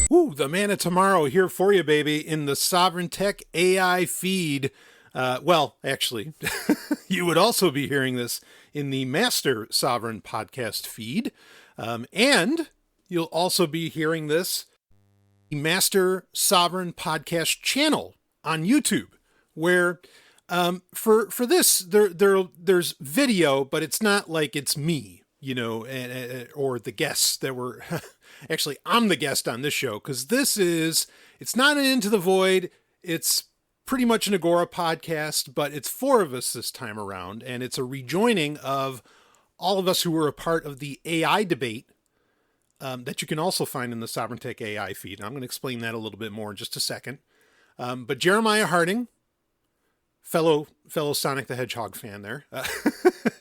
Woo, the man of tomorrow here for you, baby, in the Sovryn Tech AI feed. Well, actually, you would also be hearing this in the Master Sovryn podcast feed. And you'll also be hearing this the Master Sovryn podcast channel on YouTube, where for this, there's video, but it's not like it's me, or the guests that were... Actually, I'm the guest on this show because it's not an Into the Void. It's pretty much an Agora podcast, but it's four of us this time around. And it's a rejoining of all of us who were a part of the AI debate that you can also find in the Sovryn Tech AI feed. And I'm going to explain that a little bit more in just a second. But Jeremiah Harding, fellow Sonic the Hedgehog fan there,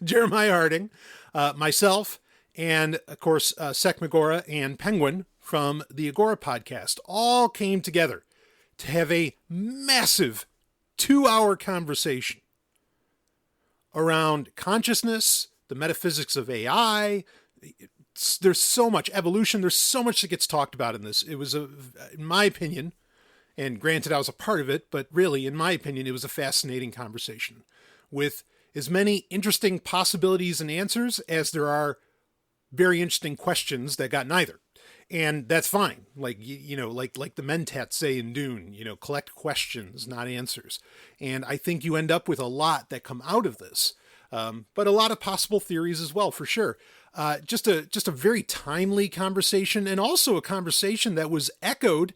Jeremiah Harding, myself, and, of course, McGora and Penguin from the Agora podcast all came together to have a massive 2-hour conversation around consciousness, the metaphysics of AI. There's so much evolution. There's so much that gets talked about in this. It was, in my opinion, and granted I was a part of it, but really, in my opinion, it was a fascinating conversation with as many interesting possibilities and answers as there are very interesting questions that got neither. And that's fine. Like, like the Mentats say in Dune, collect questions, not answers. And I think you end up with a lot that come out of this. But a lot of possible theories as well, for sure. Just a very timely conversation, and also a conversation that was echoed.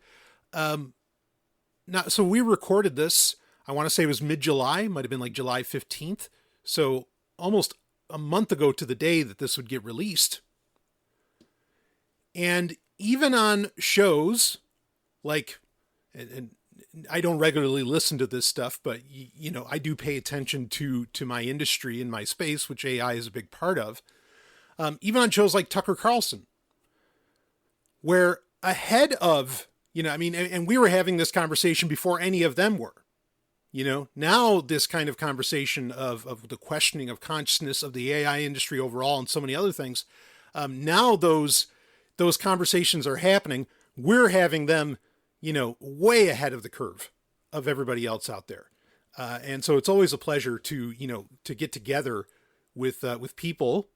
So we recorded this, I want to say it was mid-July, might have been like July 15th. So almost a month ago to the day that this would get released. And even on shows like, and I don't regularly listen to this stuff, but I do pay attention to my industry and my space, which AI is a big part of. Even on shows like Tucker Carlson, where ahead of, and we were having this conversation before any of them were. Now this kind of conversation of the questioning of consciousness of the AI industry overall and so many other things, now those conversations are happening. We're having them, way ahead of the curve of everybody else out there. And so it's always a pleasure to get together with people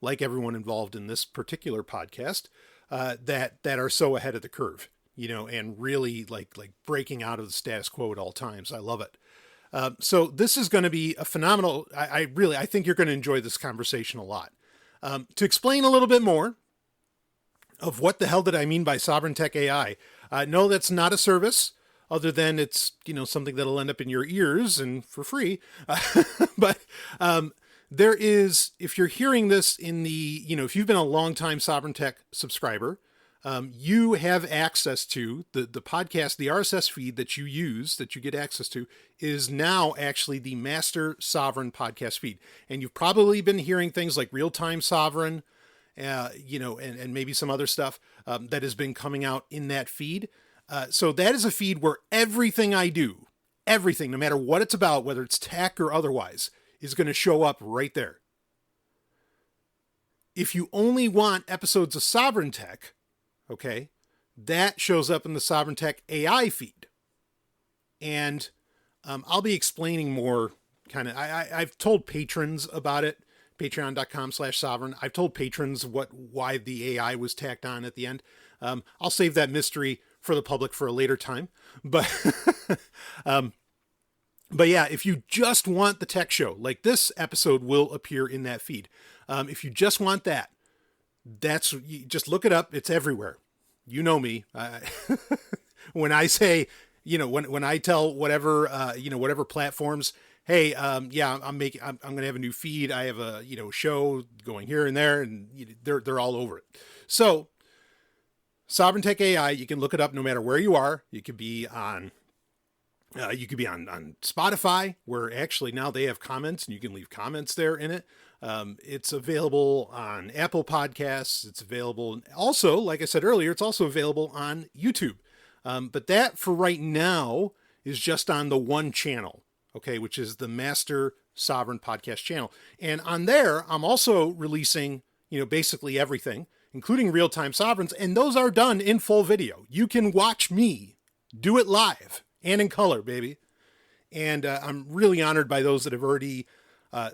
like everyone involved in this particular podcast, that are so ahead of the curve, and really like breaking out of the status quo at all times. I love it. So this is going to be a phenomenal, I think you're going to enjoy this conversation a lot. To explain a little bit more of what the hell did I mean by Sovryn Tech AI? No, that's not a service, other than it's, something that'll end up in your ears and for free. But there is, if you're hearing this in the, if you've been a longtime Sovryn Tech subscriber, you have access to the podcast, the RSS feed that you use, that you get access to, is now actually the Master Sovryn podcast feed. And you've probably been hearing things like Real-Time Sovryn, and maybe some other stuff that has been coming out in that feed. So that is a feed where everything I do, everything, no matter what it's about, whether it's tech or otherwise, is going to show up right there. If you only want episodes of Sovryn Tech, okay, that shows up in the Sovryn Tech AI feed. And I'll be explaining more kind of, I've told patrons about it, patreon.com/Sovryn. I've told patrons why the AI was tacked on at the end. I'll save that mystery for the public for a later time. But, but yeah, if you just want the tech show, like this episode will appear in that feed. If you just want that, you just look it up. It's everywhere. You know me. When I say, when I tell whatever, whatever platforms, hey, I'm going to have a new feed. I have a, show going here and there, and they're all over it. So Sovryn Tech AI, you can look it up no matter where you are. You could be on Spotify, where actually now they have comments and you can leave comments there in it. It's available on Apple Podcasts. It's available also, like I said earlier, it's also available on YouTube. But that for right now is just on the one channel. Okay, which is the Master Sovryn podcast channel. And on there, I'm also releasing, basically everything. including Real-Time Sovereigns, and those are done in full video. You can watch me do it live and in color, baby. And I'm really honored by those that have already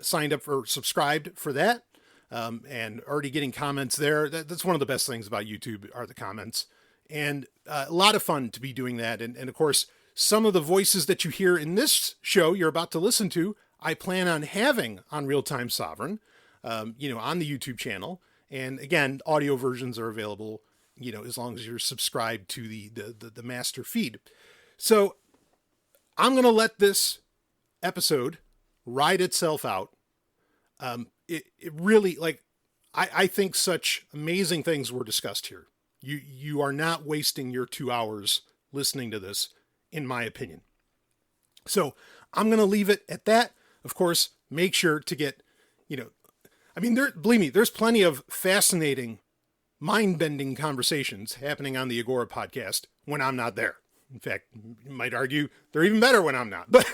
signed up or subscribed for that, and already getting comments there. That's one of the best things about YouTube are the comments. And a lot of fun to be doing that. And of course, some of the voices that you hear in this show you're about to listen to, I plan on having on Real-Time Sovereign, on the YouTube channel. And again, audio versions are available, as long as you're subscribed to the master feed. So I'm going to let this episode ride itself out. It really, I think such amazing things were discussed here. You are not wasting your 2 hours listening to this, in my opinion. So I'm going to leave it at that. Of course, make sure to get, believe me, there's plenty of fascinating, mind-bending conversations happening on the Agora podcast when I'm not there. In fact, you might argue they're even better when I'm not, but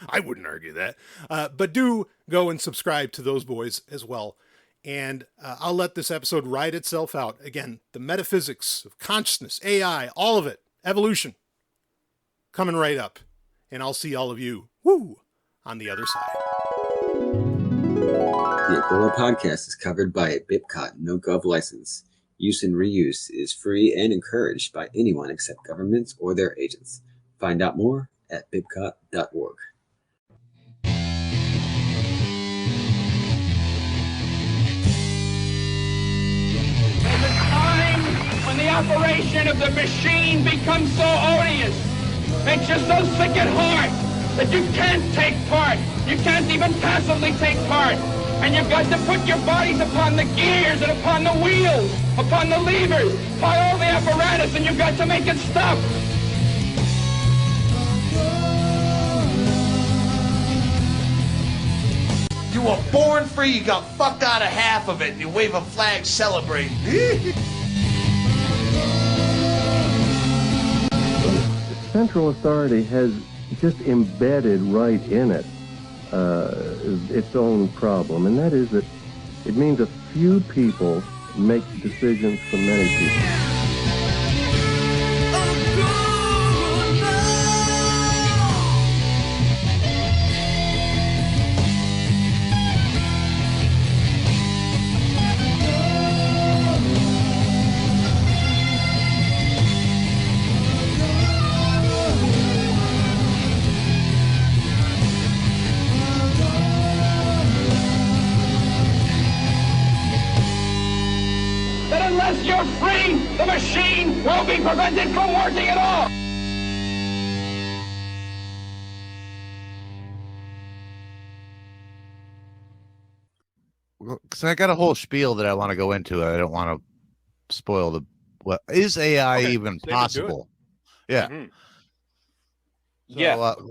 I wouldn't argue that. But do go and subscribe to those boys as well. And I'll let this episode ride itself out. Again, the metaphysics of consciousness, AI, all of it, evolution, coming right up. And I'll see all of you, on the other side. The Agora podcast is covered by a BIPCOT no-gov license. Use and reuse is free and encouraged by anyone except governments or their agents. Find out more at bipcot.org. There's a time when the operation of the machine becomes so odious, makes you so sick at heart that you can't take part. You can't even passively take part. And you've got to put your bodies upon the gears and upon the wheels, upon the levers, upon all the apparatus, and you've got to make it stop. You were born free, you got fucked out of half of it, and you wave a flag celebrating. Central authority has just embedded right in it its own problem, and that is that it means a few people make decisions for many people. Unless you're free, the machine will be prevented from working at all. Because I got a whole spiel that I want to go into. I don't want to spoil the. What is AI even possible? Yeah. Mm-hmm. So,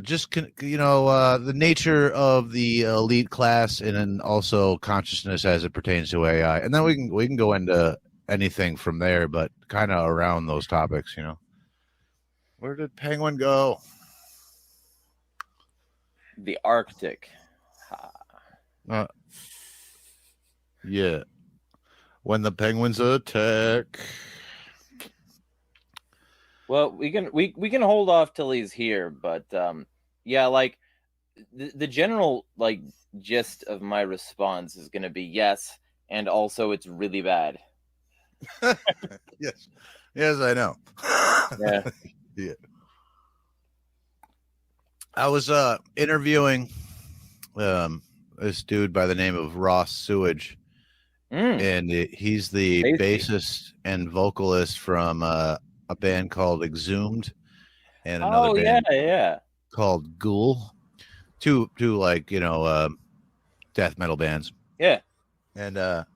just the nature of the elite class, and then also consciousness as it pertains to AI, and then we can go into anything from there, but kind of around those topics. Where did Penguin go? The Arctic. Yeah, when the penguins attack. Well, we can hold off till he's here, but the general gist of my response is going to be yes, and also it's really bad. Yes, I know. Yeah. Yeah. I was interviewing this dude by the name of Ross Sewage, and he's the bassist and vocalist from a band called Exhumed and another band called Ghoul. Two death metal bands. Yeah. And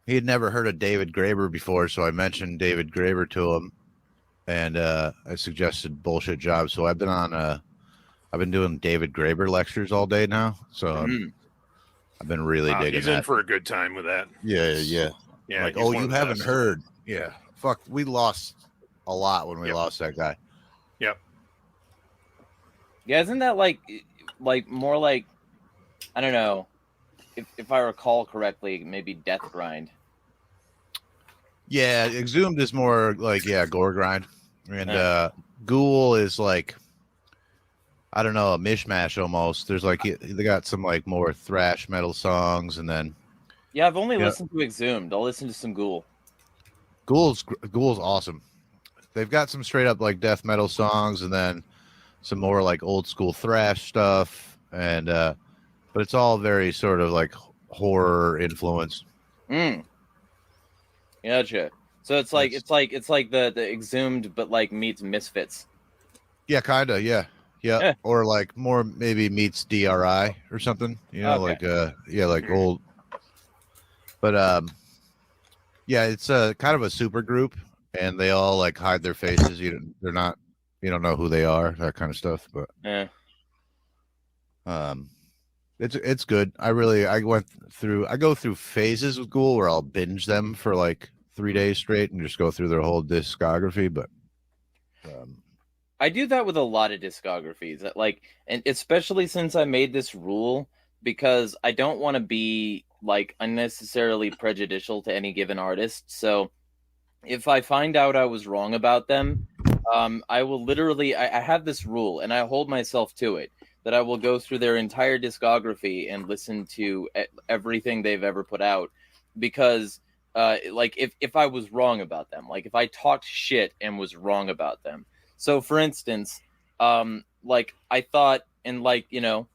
he had never heard of David Graeber before, so I mentioned David Graeber to him, and I suggested Bullshit Job. So I've been doing David Graeber lectures all day now. So I've been really digging he's that. in for a good time with that. Yeah. Like, you haven't best. heard. Yeah. Fuck, we lost a lot when we lost that guy. Yep. Yeah, isn't that like more like, I don't know, if I recall correctly, maybe Death Grind. Yeah, Exhumed is more like gore grind, and Ghoul is like, I don't know, a mishmash almost. There's like they got some like more thrash metal songs, and then Yeah, I've only listened to Exhumed. I'll listen to some Ghoul. Ghoul's awesome. They've got some straight up like death metal songs, and then some more like old school thrash stuff, and but it's all very sort of like horror influenced. Gotcha. So it's like the Exhumed, but like meets Misfits. Yeah, kinda. Yeah. Or like more maybe meets DRI or something. You know, Okay. like old. But yeah, it's a kind of a super group, and they all like hide their faces. You don't know who they are, that kind of stuff. But it's good. I go through phases with Ghoul where I'll binge them for like 3 days straight and just go through their whole discography. But I do that with a lot of discographies, like, and especially since I made this rule, because I don't want to be like unnecessarily prejudicial to any given artist. So if I find out I was wrong about them, I will literally, I have this rule and I hold myself to it, that I will go through their entire discography and listen to everything they've ever put out, because like if I was wrong about them, like if I talked shit and was wrong about them. So for instance, like I thought, and like, you know,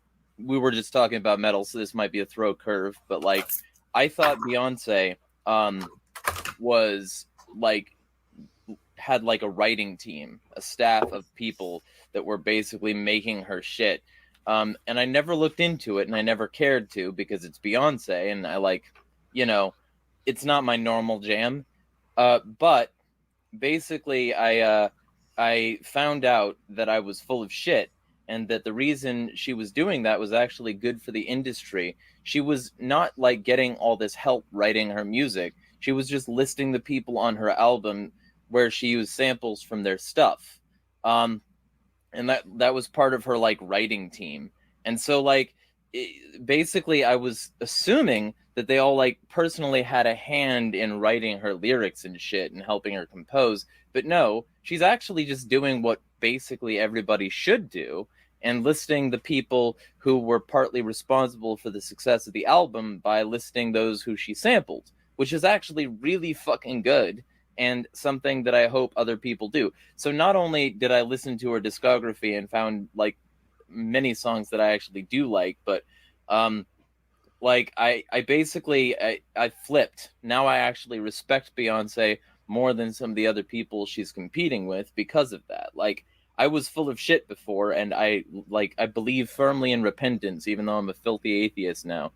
we were just talking about metal, so this might be a throw curve, but like I thought Beyonce was like, had like a writing team, a staff of people that were basically making her shit. And I never looked into it, and I never cared to, because it's Beyonce, and I like, you know, it's not my normal jam. But basically I found out that I was full of shit, and that the reason she was doing that was actually good for the industry. She was not like getting all this help writing her music. She was just listing the people on her album where she used samples from their stuff. And that was part of her like writing team. And so like basically I was assuming that they all like personally had a hand in writing her lyrics and shit and helping her compose. But no, she's actually just doing what basically everybody should do, and listing the people who were partly responsible for the success of the album by listing those who she sampled, which is actually really fucking good, and something that I hope other people do. So not only did I listen to her discography and found like many songs that I actually do like, but like I basically I flipped. Now I actually respect Beyonce more than some of the other people she's competing with because of that. Like I was full of shit before, and I believe firmly in repentance, even though I'm a filthy atheist now.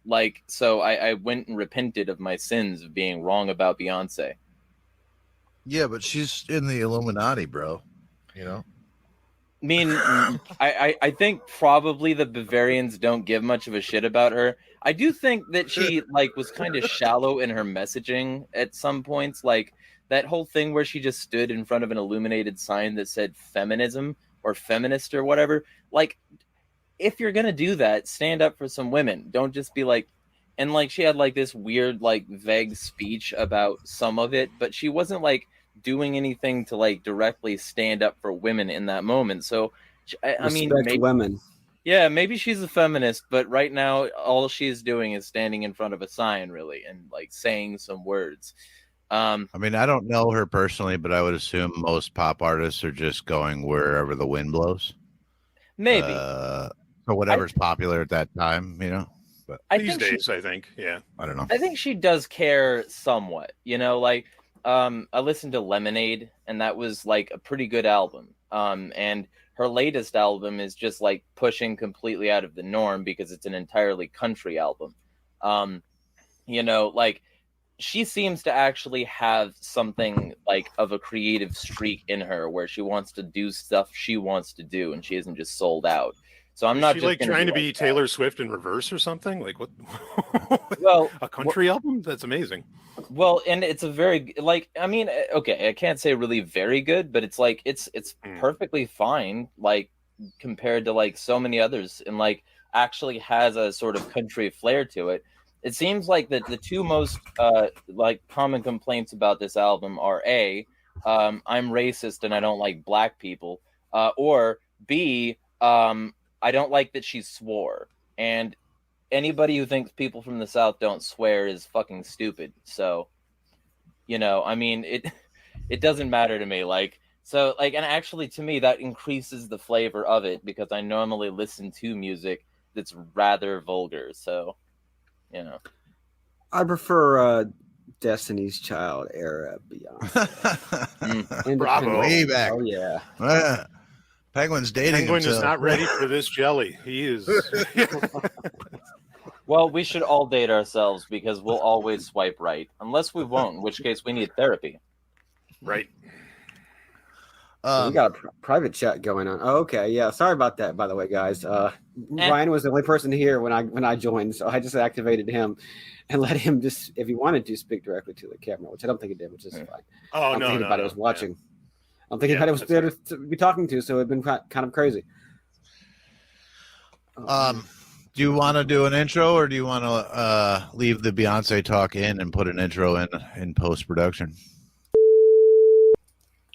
Like, so I went and repented of my sins of being wrong about Beyonce. yeah, but she's in the Illuminati, bro. You know? I mean, I think probably the Bavarians don't give much of a shit about her. I do think that she like was kind of shallow in her messaging at some points, like that whole thing where she just stood in front of an illuminated sign that said feminism or feminist or whatever. Like, if you're gonna do that, stand up for some women. Don't just be like, and like she had like this weird like vague speech about some of it, but she wasn't like doing anything to like directly stand up for women in that moment. So I mean, maybe, women. yeah, maybe she's a feminist, but right now all she's doing is standing in front of a sign, really, and like saying some words. I mean, I don't know her personally, but I would assume most pop artists are just going wherever the wind blows. Maybe. Or whatever's popular at that time, you know. But these days, I think, yeah. I don't know. I think she does care somewhat, you know, like I listened to Lemonade, and that was like a pretty good album. And her latest album is just like pushing completely out of the norm because it's an entirely country album. You know, like she seems to actually have something like of a creative streak in her where she wants to do stuff she wants to do, and she isn't just sold out. So I'm not she just like trying to be like Taylor Swift in reverse or something. Like what? Well, a country album? That's amazing. Well, and it's a very like, I mean, okay, I can't say really very good, but it's like it's perfectly fine, like compared to like so many others. And like actually has a sort of country flair to it. It seems like that the two most like common complaints about this album are A, I'm racist and I don't like black people, or B, I don't like that she swore. And anybody who thinks people from the South don't swear is fucking stupid. So, you know, I mean, it doesn't matter to me. Like, so, like, and actually to me that increases the flavor of it because I normally listen to music that's rather vulgar. So, you know, I prefer Destiny's Child era Beyonce. Bravo. Way back. Oh yeah. Penguin's dating Penguin himself. is not ready for this jelly. He is. well, we should all date ourselves because we'll always swipe right, unless we won't, in which case we need therapy. Right. We got a private chat going on. Oh, okay. Yeah. Sorry about that, by the way, guys. Ryan was the only person here when I joined, so I just activated him and let him just, if he wanted to, speak directly to the camera, which I don't think he did, which is fine. Oh, I don't think anybody was watching. Yeah. I don't think anybody was there to be talking to, so it'd been kind of crazy. Do you want to do an intro, or do you want to leave the Beyonce talk in and put an intro in post production?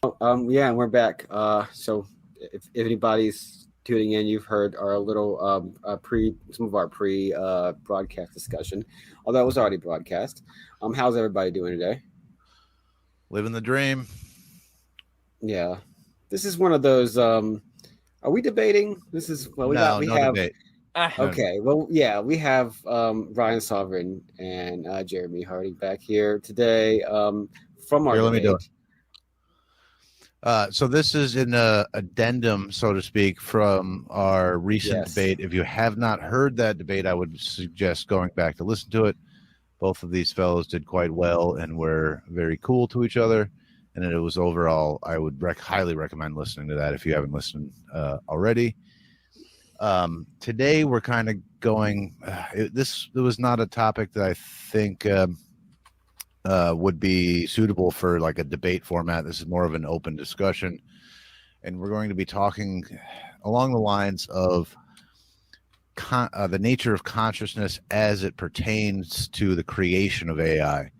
Yeah, and we're back. So if anybody's tuning in, you've heard our little some of our pre broadcast discussion, although it was already broadcast. How's everybody doing today? Living the dream. Yeah, this is one of those. Are we debating? This is we have. Debate. Okay, well, yeah, we have Ryan Sovryn and Jeremy Harding back here today from our. Here, let me do it. So this is an addendum, so to speak, from our recent debate. If you have not heard that debate, I would suggest going back to listen to it. Both of these fellows did quite well and were very cool to each other. And it was overall, I would highly recommend listening to that if you haven't listened already. Today, we're kind of going, it was not a topic that I think would be suitable for like a debate format. This is more of an open discussion. And we're going to be talking along the lines of the nature of consciousness as it pertains to the creation of AI.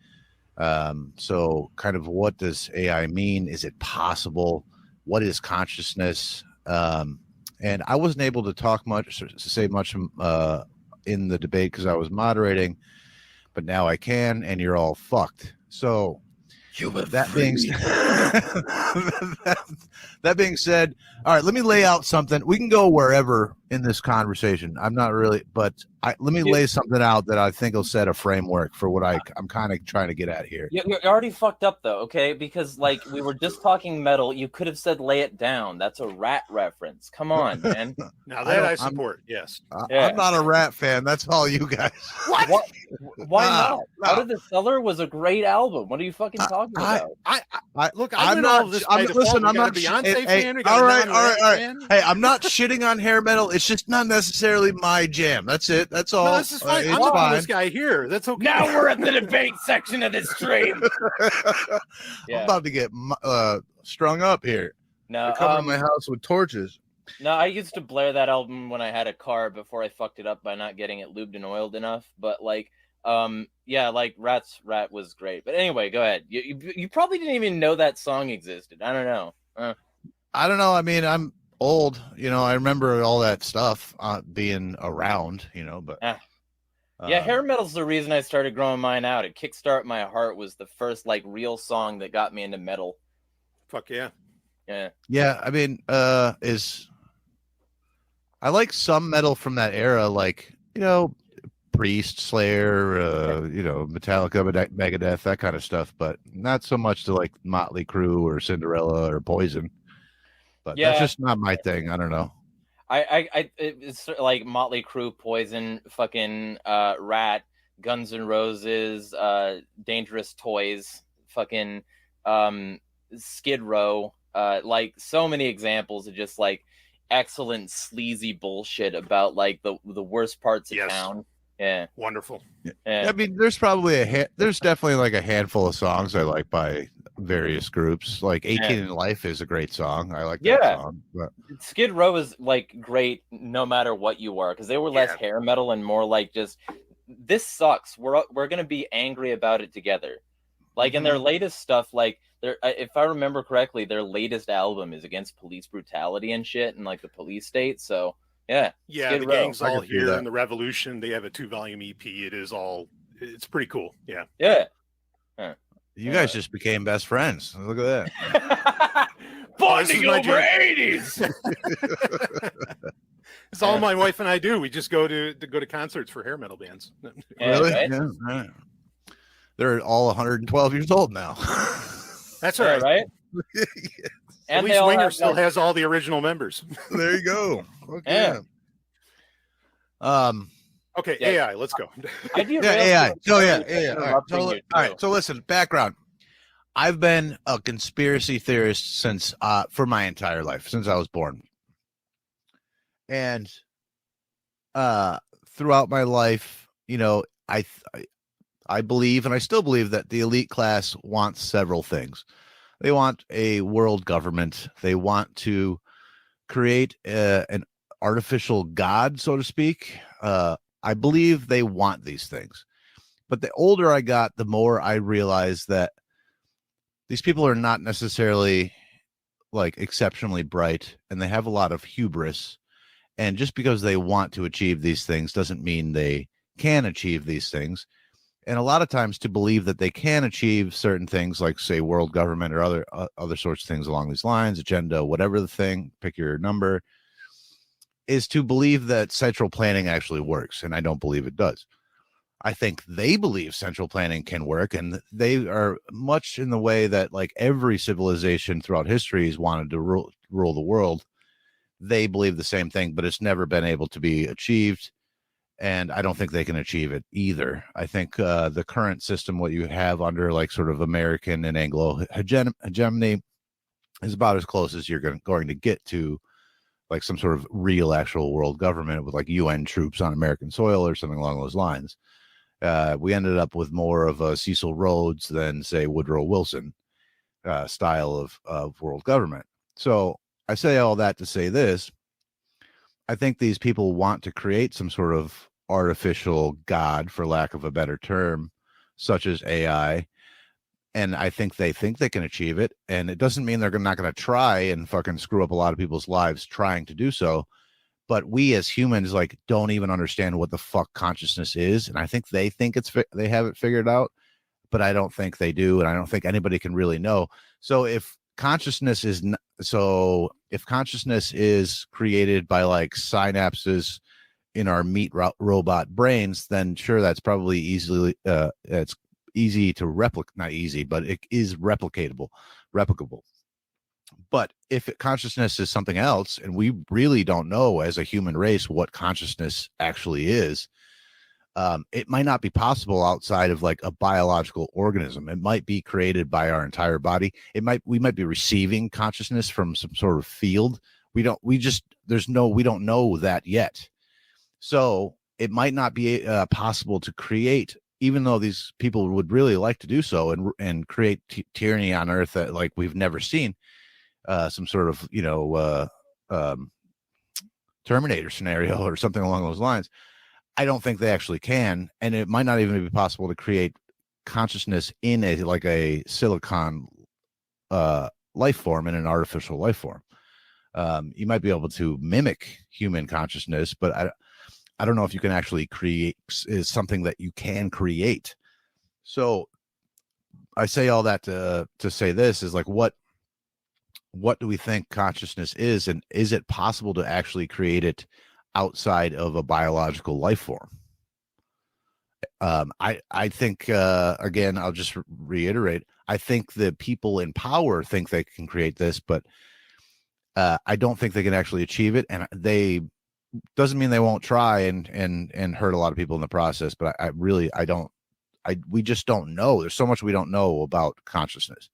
So kind of what does AI mean? Is it possible? What is consciousness? And I wasn't able to say much in the debate because I was moderating, but now I can, and you're all fucked. So that being said, all right, let me lay out something. We can go wherever in this conversation. I'm not really, but let me lay something out that I think will set a framework for what I'm kind of trying to get at here. You're already fucked up though, okay? Because like we were just talking metal, you could have said "lay it down." That's a Rat reference. Come on, man. Now that I support, yes. I'm not a Rat fan. That's all you guys. What? Why not? Out of the Cellar was a great album. What are you fucking talking about? Look, I'm not a Beyonce fan. All right. Hey, I'm not shitting on hair metal. It's just not necessarily my jam. That's it. That's all. No, this is fine. I'm the this guy here. That's okay. Now we're at the debate section of this stream. I'm about to get strung up here. No, they're covering my house with torches. No, I used to blare that album when I had a car before I fucked it up by not getting it lubed and oiled enough. But like, like Rat was great. But anyway, go ahead. You probably didn't even know that song existed. I don't know. I don't know. I mean, I'm old, I remember all that stuff being around, but hair metal's the reason I started growing mine out. It Kickstart My Heart was the first like real song that got me into metal. Fuck yeah. I mean, I like some metal from that era, like Priest, Slayer, Metallica, Megadeth, that kind of stuff, but not so much to like Motley Crue or Cinderella or Poison. But that's just not my thing. I don't know. It's like Motley Crue, Poison, fucking Rat, Guns N' Roses, Dangerous Toys, fucking Skid Row, like so many examples of just like excellent sleazy bullshit about like the worst parts of town. Yeah, wonderful. Yeah. I mean, there's probably there's definitely like a handful of songs I like by various groups. Like 18 in Life is a great song. I like that song. But Skid Row is like great no matter what you were, because they were less hair metal and more like just, this sucks. We're gonna be angry about it together. Like in their latest stuff, like if I remember correctly, their latest album is against police brutality and shit and like the police state. So yeah, the gang's all here in the revolution. They have a 2-volume EP. It's pretty cool. Yeah. You guys just became best friends. Look at that. Bonding over 80s. It's all my wife and I do. We just go to concerts for hair metal bands. Really? Right? Yeah. Right. They're all 112 years old now. That's right. Right? At least Winger still has all the original members. There you go. Okay. Okay, AI, let's go. AI. All right. So listen, background. I've been a conspiracy theorist since for my entire life, since I was born. And throughout my life, you know, I believe, and I still believe, that the elite class wants several things. They want a world government. They want to create an artificial god, so to speak. I believe they want these things. But the older I got, the more I realized that these people are not necessarily like exceptionally bright, and they have a lot of hubris. And just because they want to achieve these things doesn't mean they can achieve these things. And a lot of times, to believe that they can achieve certain things, like say world government or other sorts of things along these lines, agenda, whatever the thing, pick your number, is to believe that central planning actually works. And I don't believe it does. I think they believe central planning can work, and they are much in the way that like every civilization throughout history has wanted to rule the world. They believe the same thing, but it's never been able to be achieved. And I don't think they can achieve it either. I think the current system, what you have under like sort of American and Anglo hegemony, is about as close as you're going to get to like some sort of real actual world government with like UN troops on American soil or something along those lines. We ended up with more of a Cecil Rhodes than say Woodrow Wilson style of world government. So I say all that to say this. I think these people want to create some sort of artificial god, for lack of a better term, such as AI. And I think they can achieve it. And it doesn't mean they're not going to try and fucking screw up a lot of people's lives trying to do so. But we as humans like don't even understand what the fuck consciousness is. And I think they think they have it figured out, but I don't think they do. And I don't think anybody can really know. So if consciousness is created by like synapses in our meat robot brains, then sure, that's probably it's easy to replicate. Not easy, but it is replicable. But if consciousness is something else, and we really don't know as a human race what consciousness actually is, it might not be possible outside of like a biological organism. It might be created by our entire body. We might be receiving consciousness from some sort of field. We don't know that yet. So it might not be possible to create, even though these people would really like to do so and create tyranny on Earth that like we've never seen, some sort of, Terminator scenario or something along those lines. I don't think they actually can, and it might not even be possible to create consciousness in a silicon life form, in an artificial life form. You might be able to mimic human consciousness, but I don't know if you can actually create is something that you can create. So I say all that to say this is like, what do we think consciousness is, and is it possible to actually create it outside of a biological life form? I think again, I'll just reiterate, I think the people in power think they can create this, but I don't think they can actually achieve it, and they doesn't mean they won't try and hurt a lot of people in the process. But we just don't know. There's so much we don't know about consciousness,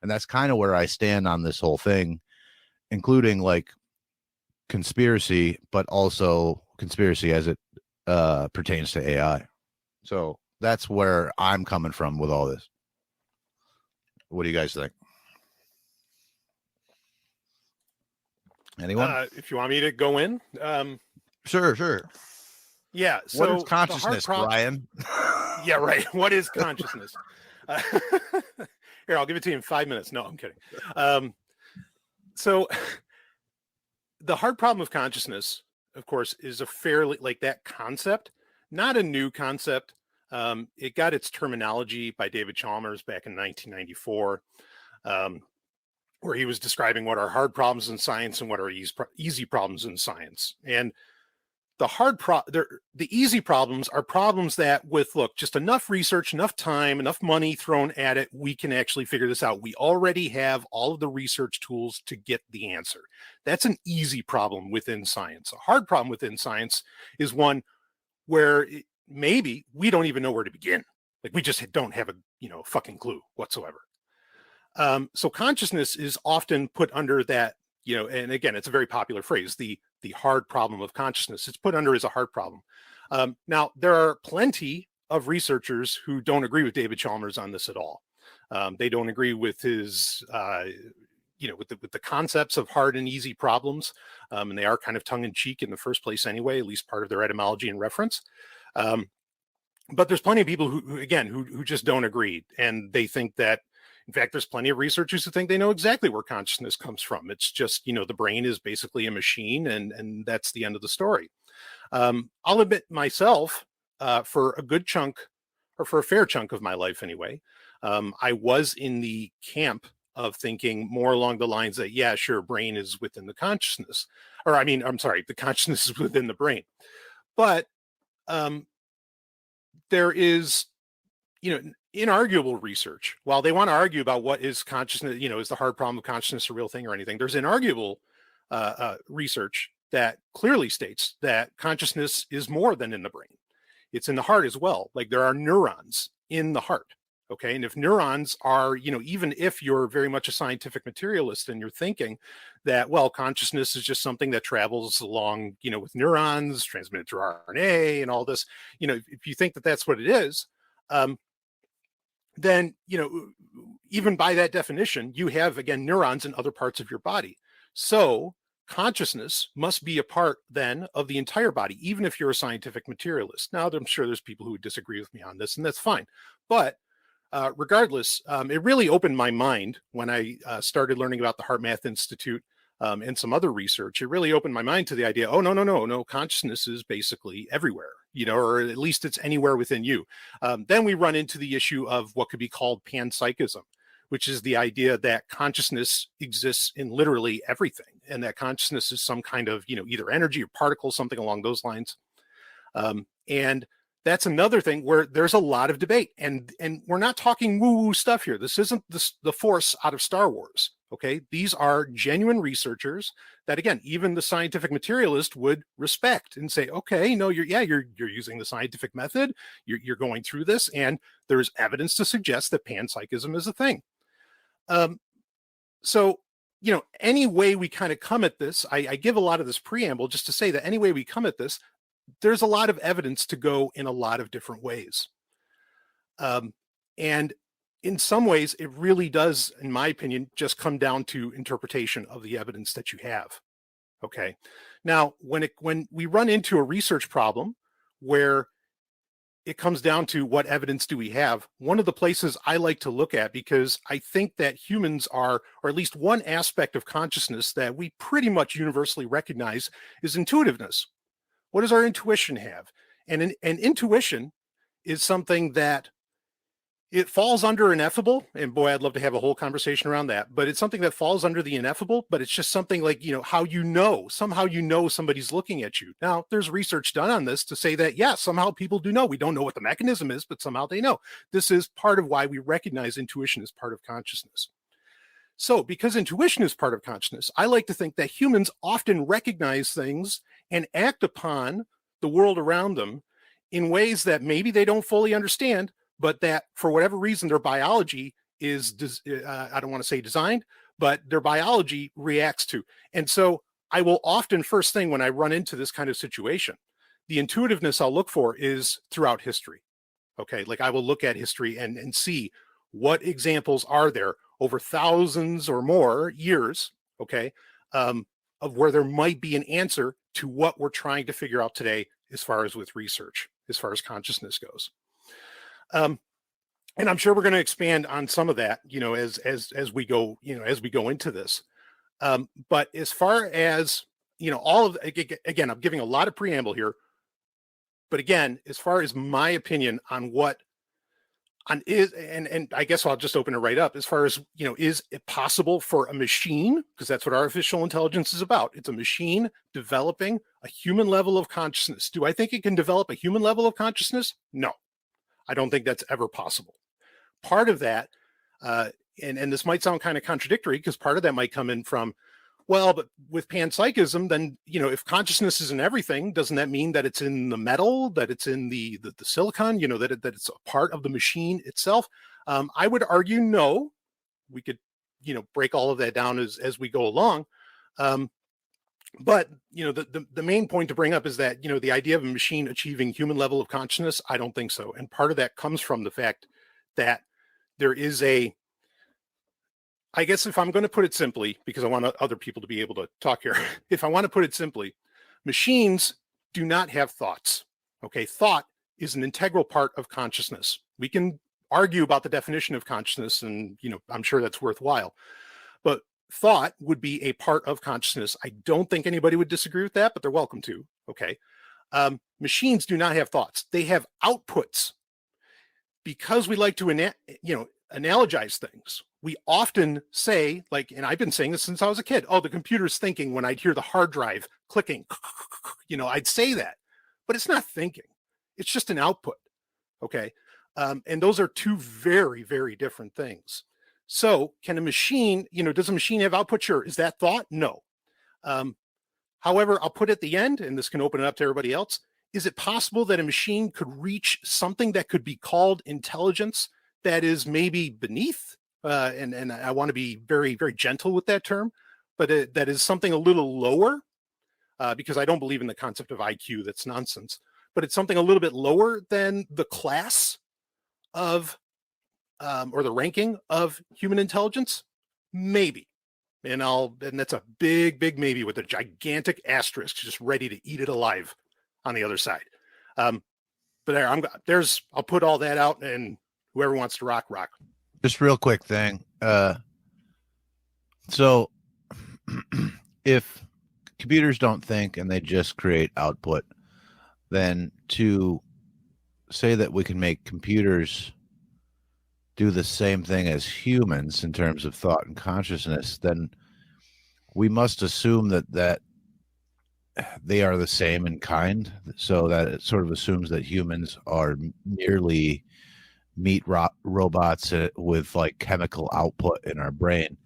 and that's kind of where I stand on this whole thing, including like conspiracy, but also conspiracy as it pertains to AI. So that's where I'm coming from with all this. What do you guys think? Anyone? If you want me to go in, Sure. yeah. So What is consciousness, Brian? Yeah, right. What is consciousness? Here, I'll give it to you in 5 minutes. No, I'm kidding. So the hard problem of consciousness, of course, is a fairly, like, that concept, not a new concept. It got its terminology by David Chalmers back in 1994, where he was describing what are hard problems in science and what are easy problems in science. And the easy problems are problems that, with, look, just enough research, enough time, enough money thrown at it, we can actually figure this out. We already have all of the research tools to get the answer. That's an easy problem within science. A hard problem within science is one where maybe we don't even know where to begin. Like, we just don't have a fucking clue whatsoever. So consciousness is often put under that, and again, it's a very popular phrase, the hard problem of consciousness. It's put under as a hard problem. Now, there are plenty of researchers who don't agree with David Chalmers on this at all. They don't agree with his, with the concepts of hard and easy problems, and they are kind of tongue-in-cheek in the first place anyway, at least part of their etymology and reference. But there's plenty of people who just don't agree, and they think that, in fact, there's plenty of researchers who think they know exactly where consciousness comes from. It's just, the brain is basically a machine, and that's the end of the story. I'll admit myself, for a good chunk, or for a fair chunk of my life anyway, I was in the camp of thinking more along the lines that, yeah, sure, brain is within the consciousness. The consciousness is within the brain. But there is, inarguable research. While they want to argue about what is consciousness, is the hard problem of consciousness a real thing or anything, there's inarguable research that clearly states that consciousness is more than in the brain. It's in the heart as well. Like, there are neurons in the heart. Okay. And if neurons are, even if you're very much a scientific materialist and you're thinking that, well, consciousness is just something that travels along, with neurons transmitted through RNA and all this, if you think that that's what it is, then, even by that definition, you have, again, neurons in other parts of your body. So consciousness must be a part then of the entire body, even if you're a scientific materialist. Now, I'm sure there's people who would disagree with me on this, and that's fine. But regardless, it really opened my mind when I started learning about the Heart Math Institute and some other research. It really opened my mind to the idea, oh, no, consciousness is basically everywhere, or at least it's anywhere within you. Then we run into the issue of what could be called panpsychism, which is the idea that consciousness exists in literally everything, and that consciousness is some kind of, either energy or particle, something along those lines. And that's another thing where there's a lot of debate, and we're not talking woo-woo stuff here. This isn't the Force out of Star Wars. Okay, these are genuine researchers that, again, even the scientific materialist would respect and say, okay, no, you're using the scientific method, you're going through this, and there's evidence to suggest that panpsychism is a thing. So, any way we kind of come at this, I give a lot of this preamble just to say that any way we come at this, there's a lot of evidence to go in a lot of different ways. And in some ways, it really does, in my opinion, just come down to interpretation of the evidence that you have. Okay. Now, when we run into a research problem where it comes down to what evidence do we have, one of the places I like to look at, because I think that humans are, or at least one aspect of consciousness that we pretty much universally recognize, is intuitiveness. What does our intuition have? And intuition is something that it falls under ineffable. And boy, I'd love to have a whole conversation around that. But it's something that falls under the ineffable, but it's just something like, how somehow somebody's looking at you. Now, there's research done on this to say that, yeah, somehow people do know. We don't know what the mechanism is, but somehow they know. This is part of why we recognize intuition as part of consciousness. So because intuition is part of consciousness, I like to think that humans often recognize things and act upon the world around them in ways that maybe they don't fully understand, but that for whatever reason, their biology is, I don't want to say designed, but their biology reacts to. And so I will often, first thing when I run into this kind of situation, the intuitiveness I'll look for is throughout history. Okay, like I will look at history and see What examples are there over thousands or more years, okay, of where there might be an answer to what we're trying to figure out today as far as with research, as far as consciousness goes. And I'm sure we're going to expand on some of that, as we go, as we go into this. But as far as, again, I'm giving a lot of preamble here. But again, as far as my opinion on and I guess I'll just open it right up. As far as, is it possible for a machine, because that's what artificial intelligence is about. It's a machine developing a human level of consciousness. Do I think it can develop a human level of consciousness? No, I don't think that's ever possible. Part of that, and this might sound kind of contradictory, because part of that might come in from, well, but with panpsychism, then, if consciousness isn't everything, doesn't that mean that it's in the metal, that it's in the silicon, that it's a part of the machine itself? I would argue no. We could, break all of that down as we go along. But, the main point to bring up is that, the idea of a machine achieving human level of consciousness, I don't think so. And part of that comes from the fact that there is I guess if I'm going to put it simply, because I want other people to be able to talk here, if I want to put it simply, machines do not have thoughts. Okay, thought is an integral part of consciousness. We can argue about the definition of consciousness, and I'm sure that's worthwhile. But thought would be a part of consciousness. I don't think anybody would disagree with that, but they're welcome to. Okay, machines do not have thoughts; they have outputs. Because we like to, analogize things, we often say, and I've been saying this since I was a kid, oh, the computer's thinking when I'd hear the hard drive clicking, I'd say that, but it's not thinking. It's just an output, okay? And those are two very, very different things. So can a machine, does a machine have output? Sure. Is that thought? No. However, I'll put at the end, and this can open it up to everybody else, is it possible that a machine could reach something that could be called intelligence that is maybe beneath, and I want to be very, very gentle with that term, but that is something a little lower, because I don't believe in the concept of IQ. That's nonsense. But it's something a little bit lower than the class of, or the ranking of human intelligence? Maybe. And that's a big, big maybe with a gigantic asterisk just ready to eat it alive on the other side. But I'll put all that out, and whoever wants to rock. Just real quick thing. So if computers don't think and they just create output, then to say that we can make computers do the same thing as humans in terms of thought and consciousness, then we must assume that they are the same in kind, so that it sort of assumes that humans are merely meat robots with like chemical output in our brain.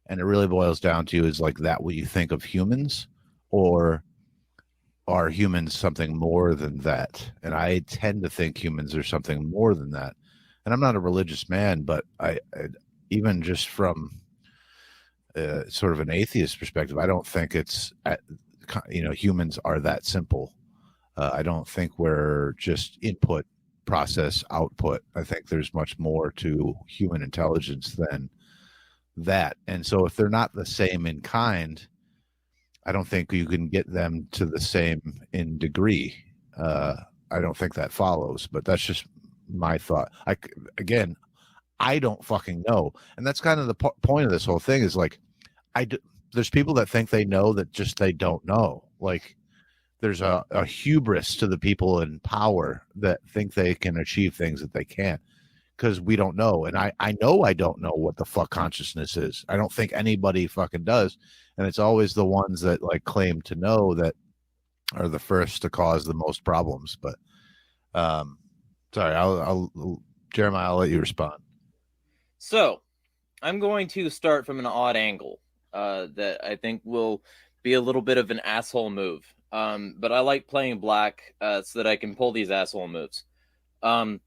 And it really boils down to, is like that what you think of humans, or are humans something more than that? And I tend to think humans are something more than that. And I'm not a religious man, but I even just from sort of an atheist perspective, I don't think it's humans are that simple. I don't think we're just input, process, output. I think there's much more to human intelligence than that. And so if they're not the same in kind, I don't think you can get them to the same in degree. I don't think that follows, but that's just my thought. I don't fucking know. And that's kind of the point of this whole thing is like, there's people that think they know that just they don't know. Like there's a hubris to the people in power that think they can achieve things that they can't, because we don't know. And I know I don't know what the fuck consciousness is. I don't think anybody fucking does. And it's always the ones that like claim to know that are the first to cause the most problems. But sorry, I'll Jeremiah, I'll let you respond. So I'm going to start from an odd angle that I think will be a little bit of an asshole move. But I like playing black so that I can pull these asshole moves. Well,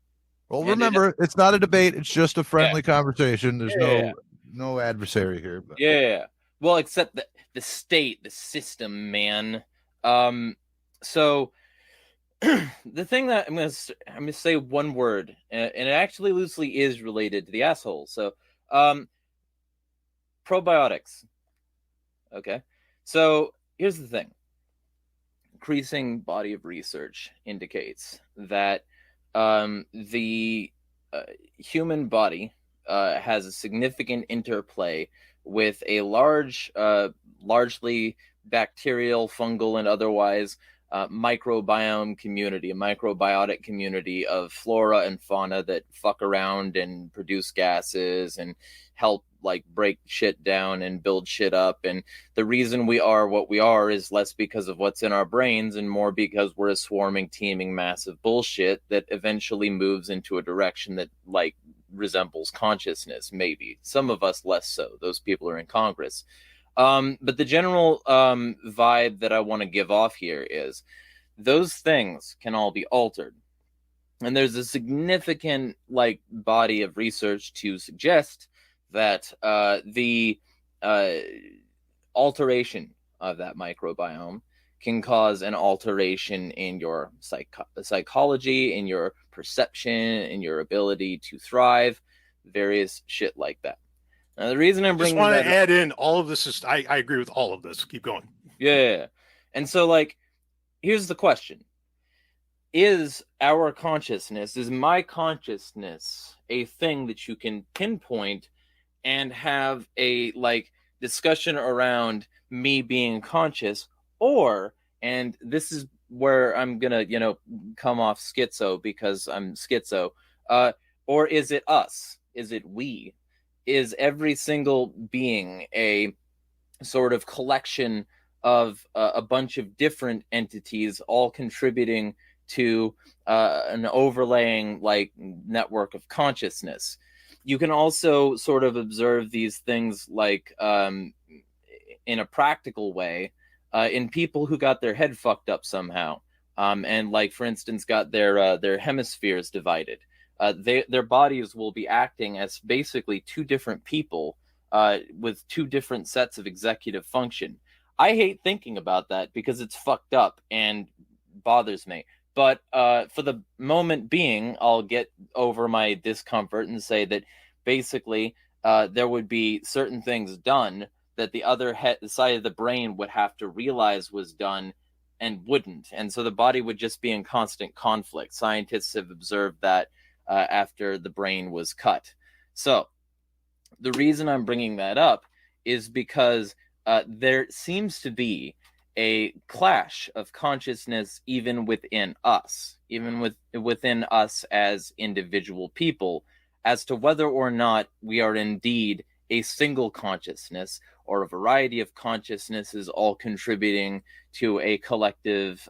remember, it's not a debate. It's just a friendly conversation. There's no adversary here. But. Yeah. Well, except the state, the system, man. So the thing that I'm gonna say one word, and it actually loosely is related to the asshole. So, probiotics. Okay, so here's the thing. Increasing body of research indicates that the human body has a significant interplay with a largely bacterial, fungal, and otherwise microbiome community, a microbiotic community of flora and fauna that fuck around and produce gases and help like break shit down and build shit up. And the reason we are what we are is less because of what's in our brains and more because we're a swarming, teeming mass of bullshit that eventually moves into a direction that like resembles consciousness. Maybe some of us less so. Those people are in Congress. But the general vibe that I want to give off here is those things can all be altered. And there's a significant like body of research to suggest that the alteration of that microbiome can cause an alteration in your psychology, in your perception, in your ability to thrive, various shit like that. Now, the reason I'm bringing just want to add in all of this is I agree with all of this. Keep going. Yeah. And so, like, here's the question. Is our consciousness, is my consciousness a thing that you can pinpoint and have a, like, discussion around me being conscious? Or, and this is where I'm going to, you know, come off schizo because I'm schizo, or is it us? Is it we? Is every single being a sort of collection of a bunch of different entities all contributing to an overlaying like network of consciousness? You can also sort of observe these things like in a practical way in people who got their head fucked up somehow, and like for instance got their hemispheres divided. Their bodies will be acting as basically two different people with two different sets of executive function. I hate thinking about that because it's fucked up and bothers me. But for the moment being, I'll get over my discomfort and say that basically there would be certain things done that the other side of the brain would have to realize was done and wouldn't. And so the body would just be in constant conflict. Scientists have observed that after the brain was cut. So the reason I'm bringing that up is because there seems to be a clash of consciousness even within us, even within us as individual people, as to whether or not we are indeed a single consciousness or a variety of consciousnesses all contributing to a collective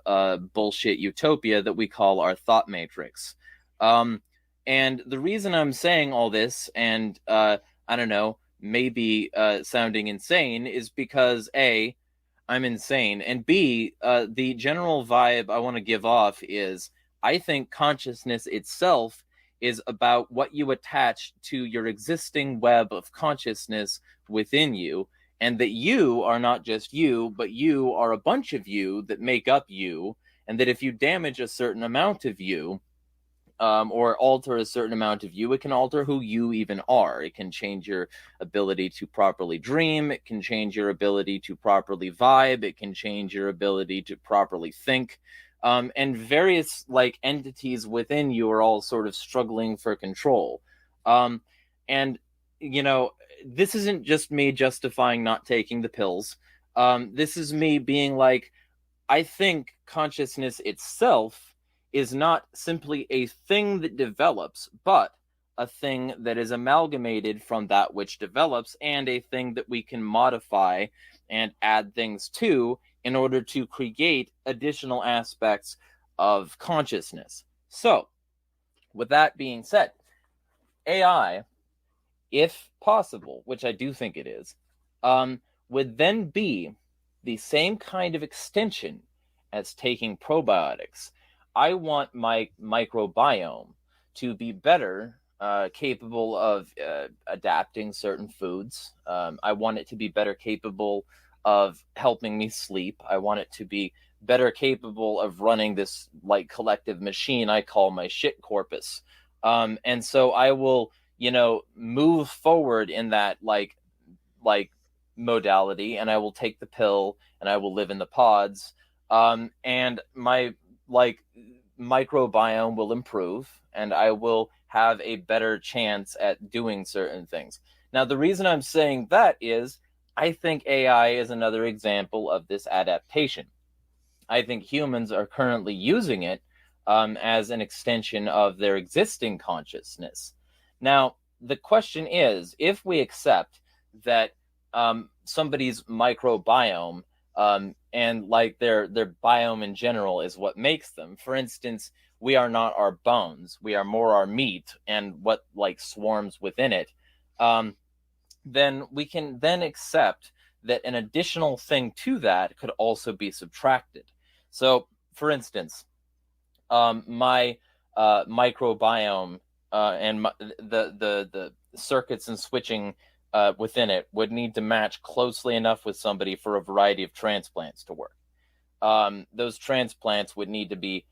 bullshit utopia that we call our thought matrix. And the reason I'm saying all this, and I don't know, maybe sounding insane, is because A, I'm insane, and B, the general vibe I want to give off is I think consciousness itself is about what you attach to your existing web of consciousness within you, and that you are not just you, but you are a bunch of you that make up you, and that if you damage a certain amount of you, or alter a certain amount of you, it can alter who you even are. It can change your ability to properly dream. It can change your ability to properly vibe. It can change your ability to properly think. And various like entities within you are all sort of struggling for control. And, you know, this isn't just me justifying not taking the pills. This is me being like, I think consciousness itself is not simply a thing that develops, but a thing that is amalgamated from that which develops, and a thing that we can modify and add things to in order to create additional aspects of consciousness. So, with that being said, AI, if possible, which I do think it is, would then be the same kind of extension as taking probiotics. I want my microbiome to be better capable of adapting certain foods. I want it to be better capable of helping me sleep. I want it to be better capable of running this like collective machine I call my shit corpus. And so I will, move forward in that like modality, and I will take the pill and I will live in the pods. And my like microbiome will improve, and I will have a better chance at doing certain things. Now, the reason I'm saying that is I think AI is another example of this adaptation. I think humans are currently using it as an extension of their existing consciousness. Now, the question is, if we accept that somebody's microbiome and like their biome in general is what makes them. For instance, we are not our bones; we are more our meat and what like swarms within it. Then we can then accept that an additional thing to that could also be subtracted. So, for instance, my microbiome and the circuits and switching within it would need to match closely enough with somebody for a variety of transplants to work. Those transplants would need to be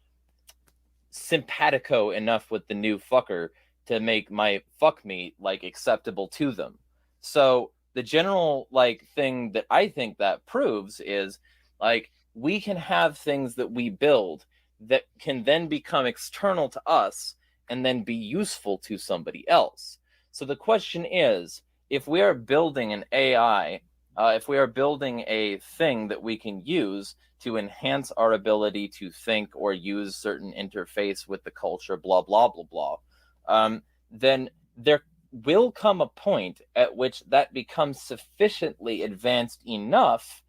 simpatico enough with the new fucker to make my fuck meat like acceptable to them. So the general like thing that I think that proves is like we can have things that we build that can then become external to us and then be useful to somebody else. So the question is, if we are building an AI, if we are building a thing that we can use to enhance our ability to think or use certain interface with the culture, blah, blah, blah, blah, then there will come a point at which that becomes sufficiently advanced enough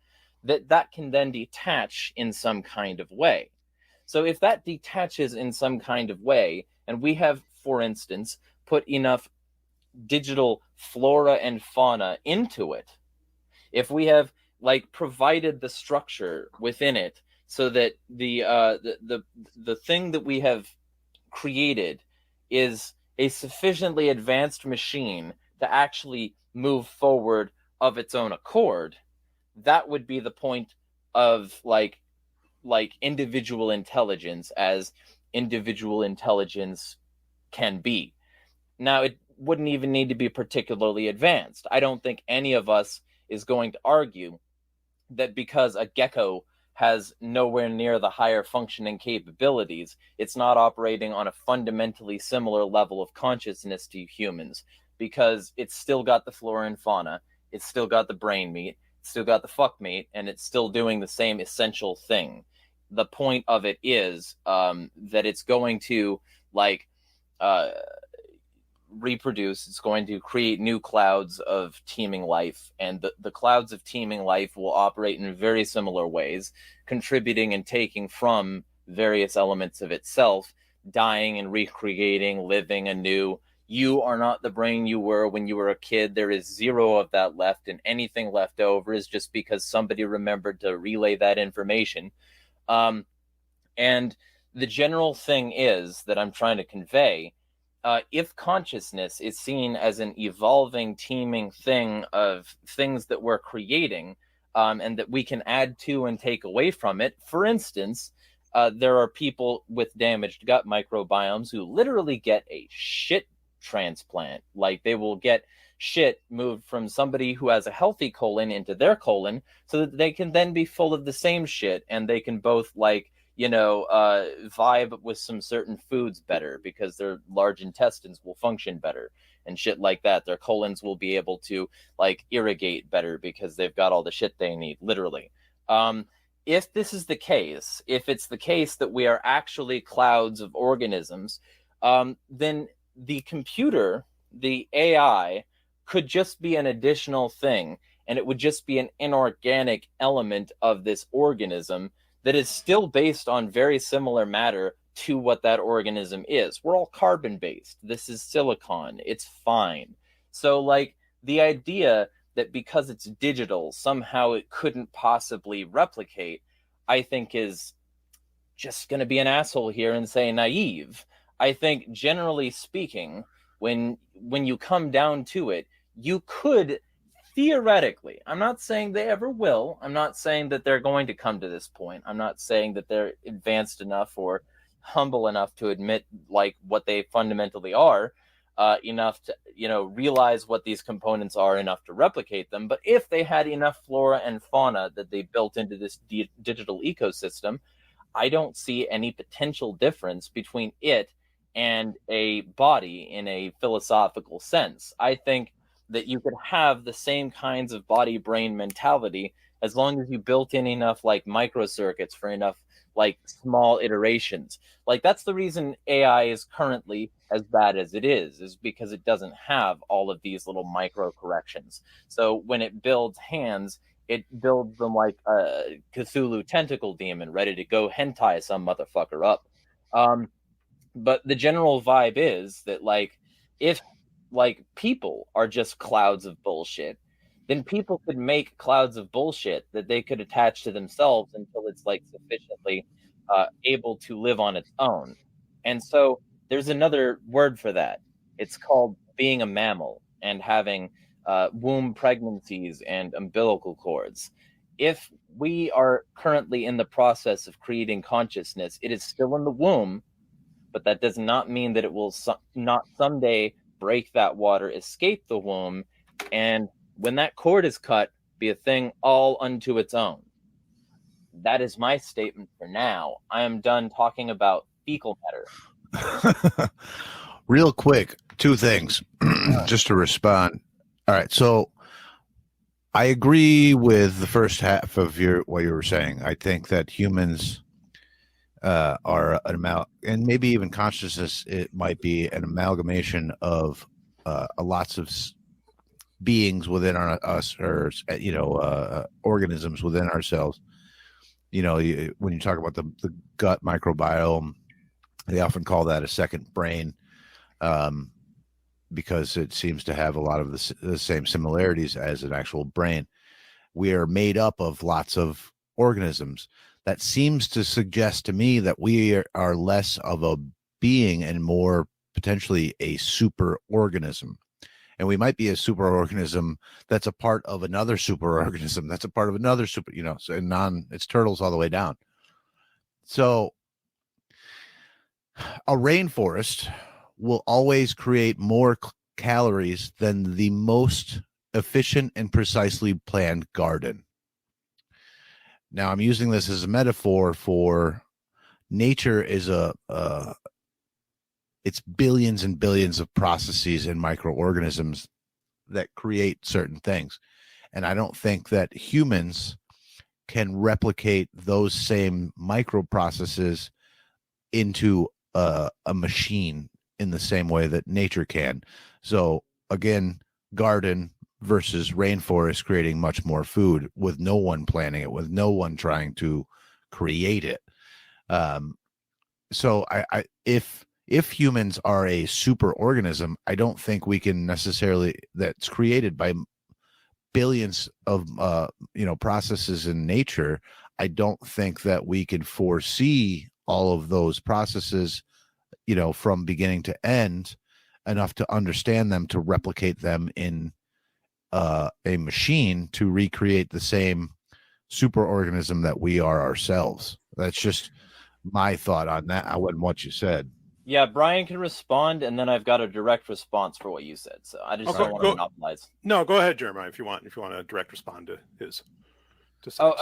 that that can then detach in some kind of way. So if that detaches in some kind of way, and we have, for instance, put enough digital flora and fauna into it, if we have like provided the structure within it so that the thing that we have created is a sufficiently advanced machine to actually move forward of its own accord, that would be the point of like individual intelligence as individual intelligence can be. Now, it wouldn't even need to be particularly advanced. I don't think any of us is going to argue that because a gecko has nowhere near the higher functioning capabilities, it's not operating on a fundamentally similar level of consciousness to humans, because it's still got the flora and fauna, it's still got the brain meat, it's still got the fuck meat, and it's still doing the same essential thing. The point of it is that it's going to reproduce, it's going to create new clouds of teeming life, and the clouds of teeming life will operate in very similar ways, contributing and taking from various elements of itself, dying and recreating, living anew. You are not the brain you were when you were a kid. There is zero of that left, and anything left over is just because somebody remembered to relay that information. And the general thing is that I'm trying to convey, if consciousness is seen as an evolving, teeming thing of things that we're creating, and that we can add to and take away from it. For instance, there are people with damaged gut microbiomes who literally get a shit transplant. Like, they will get shit moved from somebody who has a healthy colon into their colon so that they can then be full of the same shit, and they can both vibe with some certain foods better because their large intestines will function better and shit like that. Their colons will be able to irrigate better because they've got all the shit they need, literally. If this is the case, if it's the case that we are actually clouds of organisms, then the computer, the AI, could just be an additional thing, and it would just be an inorganic element of this organism that is still based on very similar matter to what that organism is. We're all carbon-based. This is silicon. It's fine. So, the idea that because it's digital, somehow it couldn't possibly replicate, I think is just going to be an asshole here and say naive. I think, generally speaking, when you come down to it, you could theoretically, I'm not saying they ever will. I'm not saying that they're going to come to this point. I'm not saying that they're advanced enough or humble enough to admit like what they fundamentally are, enough to, realize what these components are enough to replicate them. But if they had enough flora and fauna that they built into this digital ecosystem, I don't see any potential difference between it and a body in a philosophical sense. I think that you could have the same kinds of body-brain mentality as long as you built in enough like microcircuits for enough like small iterations. Like that's the reason AI is currently as bad as it is because it doesn't have all of these little micro corrections. So when it builds hands, it builds them like a Cthulhu tentacle demon ready to go hentai some motherfucker up. But the general vibe is that like if like people are just clouds of bullshit, then people could make clouds of bullshit that they could attach to themselves until it's like sufficiently able to live on its own. And so there's another word for that. It's called being a mammal and having womb pregnancies and umbilical cords. If we are currently in the process of creating consciousness, it is still in the womb, but that does not mean that it will not someday break that water, escape the womb, and when that cord is cut, be a thing all unto its own. That is my statement for now. I am done talking about fecal matter. Real quick, two things just to respond. All right, so I agree with the first half of what you were saying. I think that humans are an and maybe even consciousness, it might be an amalgamation of lots of beings within us, or organisms within ourselves. When you talk about the gut microbiome, they often call that a second brain, because it seems to have a lot of the same similarities as an actual brain. We are made up of lots of organisms. That seems to suggest to me that we are less of a being and more potentially a super organism. And we might be a super organism that's a part of another super organism that's a part of another super, it's turtles all the way down. So a rainforest will always create more calories than the most efficient and precisely planned garden. Now, I'm using this as a metaphor for nature is it's billions and billions of processes and microorganisms that create certain things. And I don't think that humans can replicate those same microprocesses into a machine in the same way that nature can. So again, garden versus rainforest creating much more food with no one planning it, with no one trying to create it. So if humans are a super organism, I don't think we can necessarily, that's created by billions of processes in nature. I don't think that we can foresee all of those processes, from beginning to end enough to understand them, to replicate them in a machine to recreate the same superorganism that we are ourselves. That's just my thought on that. I wasn't what you said. Yeah, Brian can respond, and then I've got a direct response for what you said. So I just don't want to monopolize. No, go ahead, Jeremiah, if you want to direct respond to his. All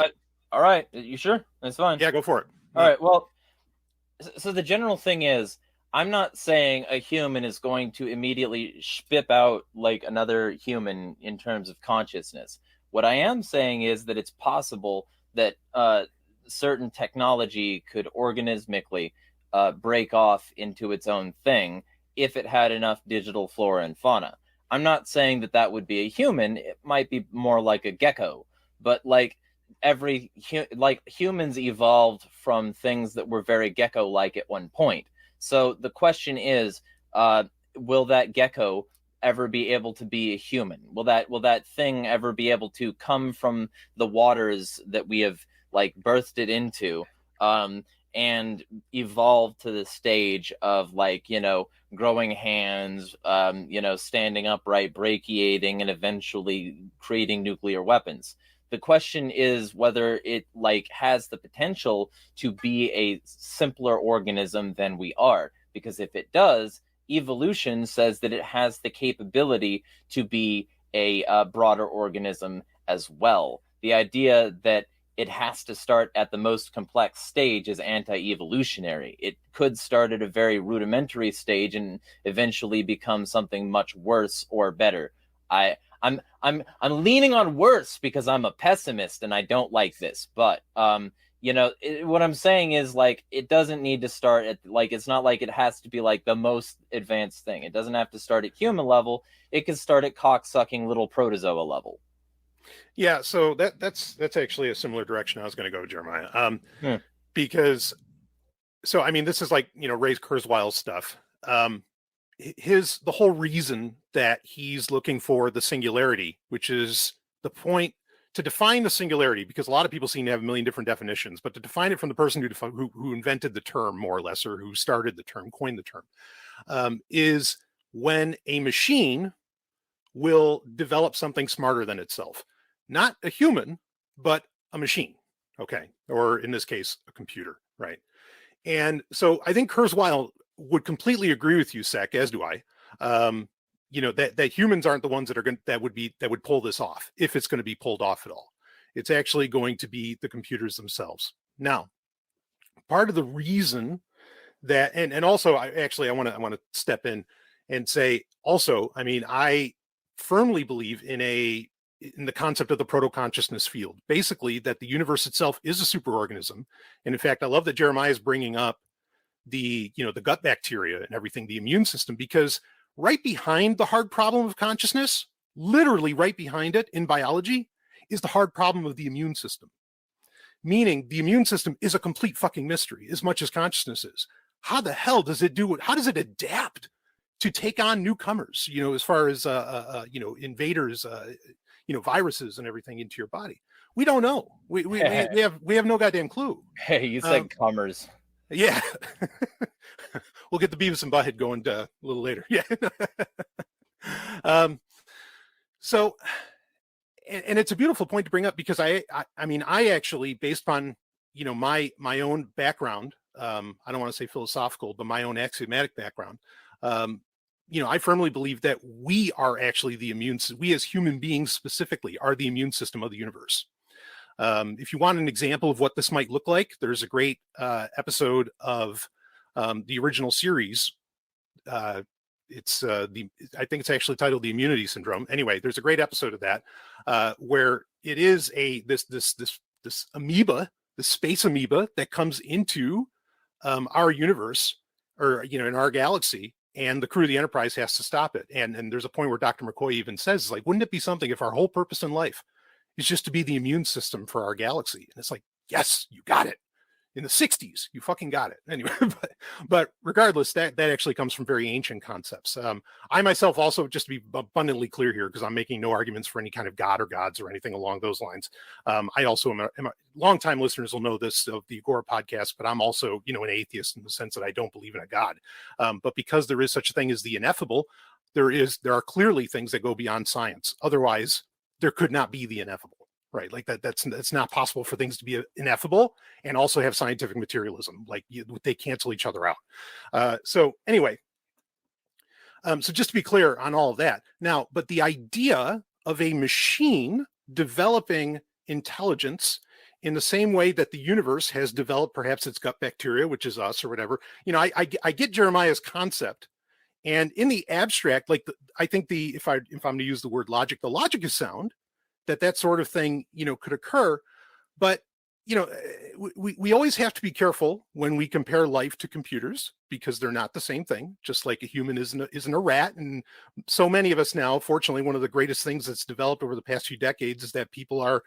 right. You sure? That's fine. Yeah, go for it. All right. Well, so the general thing is, I'm not saying a human is going to immediately spit out like another human in terms of consciousness. What I am saying is that it's possible that certain technology could organismically break off into its own thing if it had enough digital flora and fauna. I'm not saying that that would be a human. It might be more like a gecko, but like humans evolved from things that were very gecko-like at one point. So the question is, will that gecko ever be able to be a human? Will that thing ever be able to come from the waters that we have like birthed it into, and evolve to the stage of, like, you know, growing hands, you know, standing upright, brachiating, and eventually creating nuclear weapons. The question is whether it, like, has the potential to be a simpler organism than we are. Because if it does, evolution says that it has the capability to be a broader organism as well. The idea that it has to start at the most complex stage is anti-evolutionary. It could start at a very rudimentary stage and eventually become something much worse or better. I'm leaning on worse because I'm a pessimist and I don't like this. But you know, what I'm saying is, like, it doesn't need to start at, like, it's not like it has to be like the most advanced thing. It doesn't have to start at human level. It can start at cock-sucking little protozoa level. Yeah, so that's actually a similar direction I was going to go, Jeremiah. Because, so I mean, this is like, you know, Ray Kurzweil's stuff. The whole reason that he's looking for the singularity, which is the point to define the singularity, because a lot of people seem to have a million different definitions, but to define it from the person who invented the term, more or less, or who started the term, coined the term, is when a machine will develop something smarter than itself. Not a human, but a machine, okay? Or in this case, a computer, right? And so I think Kurzweil would completely agree with you, Sek, as do I. You know, that humans aren't the ones that would pull this off, if it's going to be pulled off at all. It's actually going to be the computers themselves. Now, part of the reason that, and also I want to step in and say also, I mean, I firmly believe in the concept of the proto-consciousness field, basically that the universe itself is a superorganism. And in fact, I love that Jeremiah is bringing up the gut bacteria and everything, the immune system, because right behind the hard problem of consciousness, literally right behind it in biology, is the hard problem of the immune system. Meaning the immune system is a complete fucking mystery, as much as consciousness is. How the hell does it do it? How does it adapt to take on newcomers, you know, as far as, invaders, viruses and everything into your body? We don't know. We have no goddamn clue. Hey, you said comers. Yeah. We'll get the Beavis and Butthead going a little later. Yeah. So, and it's a beautiful point to bring up, because I actually, based on, you know, my own background, I don't want to say philosophical, but my own axiomatic background, you know, I firmly believe that we are actually we as human beings specifically are the immune system of the universe. If you want an example of what this might look like, there's a great episode of the original series. I think it's actually titled The Immunity Syndrome. Anyway, there's a great episode of that where it is this amoeba, the space amoeba that comes into our universe, or, you know, in our galaxy, and the crew of the Enterprise has to stop it. And there's a point where Dr. McCoy even says, like, wouldn't it be something if our whole purpose in life is just to be the immune system for our galaxy? And it's like, yes, you got it. In the 60s, you fucking got it. Anyway, but regardless, that actually comes from very ancient concepts. I myself also, just to be abundantly clear here, because I'm making no arguments for any kind of god or gods or anything along those lines. I also am a longtime listeners will know this of the Agora podcast, but I'm also, you know, an atheist in the sense that I don't believe in a god. But because there is such a thing as the ineffable, there are clearly things that go beyond science. Otherwise, there could not be the ineffable. Right, like that's not possible for things to be ineffable and also have scientific materialism. Like they cancel each other out. So anyway, so just to be clear on all of that now, but the idea of a machine developing intelligence in the same way that the universe has developed perhaps its gut bacteria, which is us or whatever, you know, I get Jeremiah's concept, and in the abstract, like I think if I'm to use the word logic, the logic is sound. That sort of thing, you know, could occur. But, you know, we always have to be careful when we compare life to computers, because they're not the same thing, just like a human isn't a rat. And so many of us now, fortunately, one of the greatest things that's developed over the past few decades is that people are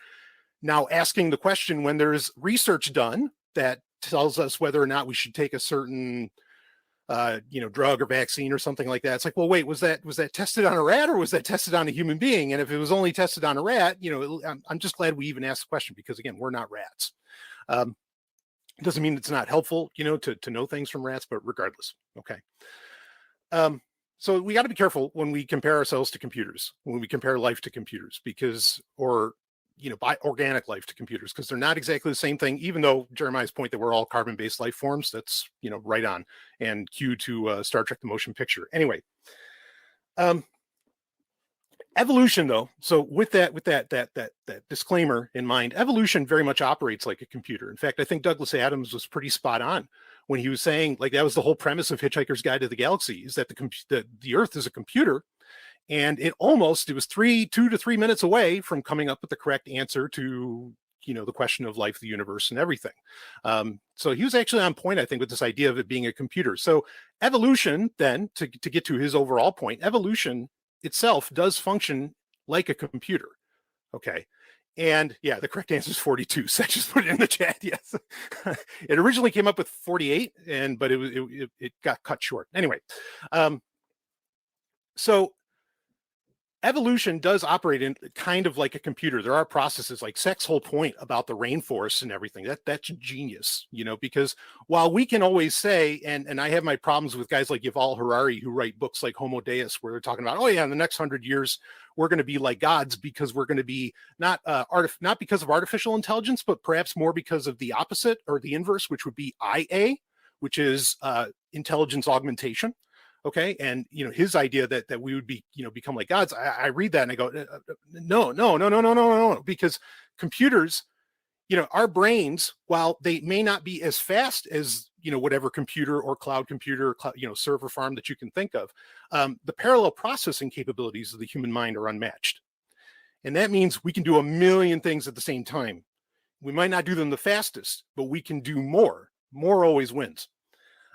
now asking the question, when there's research done that tells us whether or not we should take a certain drug or vaccine or something like that. It's like, well, wait, was that tested on a rat or was that tested on a human being? And if it was only tested on a rat, you know, I'm just glad we even asked the question, because again, we're not rats. It doesn't mean it's not helpful, to know things from rats, but regardless. Okay. So we got to be careful when we compare ourselves to computers, when we compare life to computers, by organic life to computers, because they're not exactly the same thing, even though Jeremiah's point that we're all carbon-based life forms, that's, right on, and cue to Star Trek the Motion Picture. Anyway, evolution, though, so with that disclaimer in mind, evolution very much operates like a computer. In fact, I think Douglas Adams was pretty spot on when he was saying, like, that was the whole premise of Hitchhiker's Guide to the Galaxy, is that the Earth is a computer, and it was 2 to 3 minutes away from coming up with the correct answer to the question of life, the universe, and everything. So he was actually on point, I think, with this idea of it being a computer. So evolution, then, to get to his overall point, evolution itself does function like a computer. Okay. And yeah, the correct answer is 42. So I just put it in the chat. Yes. It originally came up with 48, but it got cut short. Anyway. So evolution does operate in kind of like a computer. There are processes, like Sek's whole point about the rainforest and everything. That's genius, because while we can always say, and I have my problems with guys like Yuval Harari who write books like Homo Deus, where they're talking about, oh yeah, in the next 100 years, we're going to be like gods because we're going to be not because of artificial intelligence, but perhaps more because of the opposite or the inverse, which would be IA, which is intelligence augmentation. Okay. And, his idea that we would be, become like gods. I read that and I go, no, because computers, our brains, while they may not be as fast as, whatever computer or cloud computer, server farm that you can think of, the parallel processing capabilities of the human mind are unmatched. And that means we can do a million things at the same time. We might not do them the fastest, but we can do more. More always wins.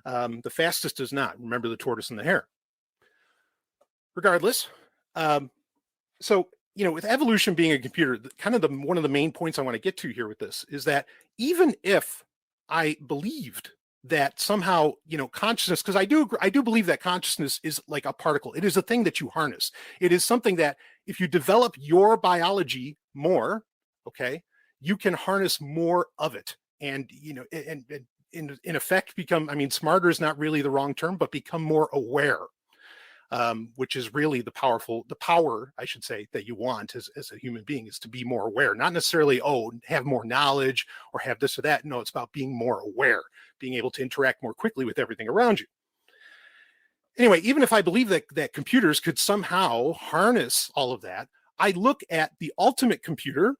The fastest does not. Remember the tortoise and the hare. Regardless, so with evolution being a computer, kind of one of the main points I want to get to here with this is that even if I believed that somehow consciousness, because I do believe that consciousness is like a particle. It is a thing that you harness. It is something that if you develop your biology more, okay, you can harness more of it, and in effect become, smarter is not really the wrong term, but become more aware, which is really the power, I should say, that you want as a human being, is to be more aware, not necessarily, have more knowledge or have this or that. No, it's about being more aware, being able to interact more quickly with everything around you. Anyway, even if I believe that computers could somehow harness all of that, I look at the ultimate computer,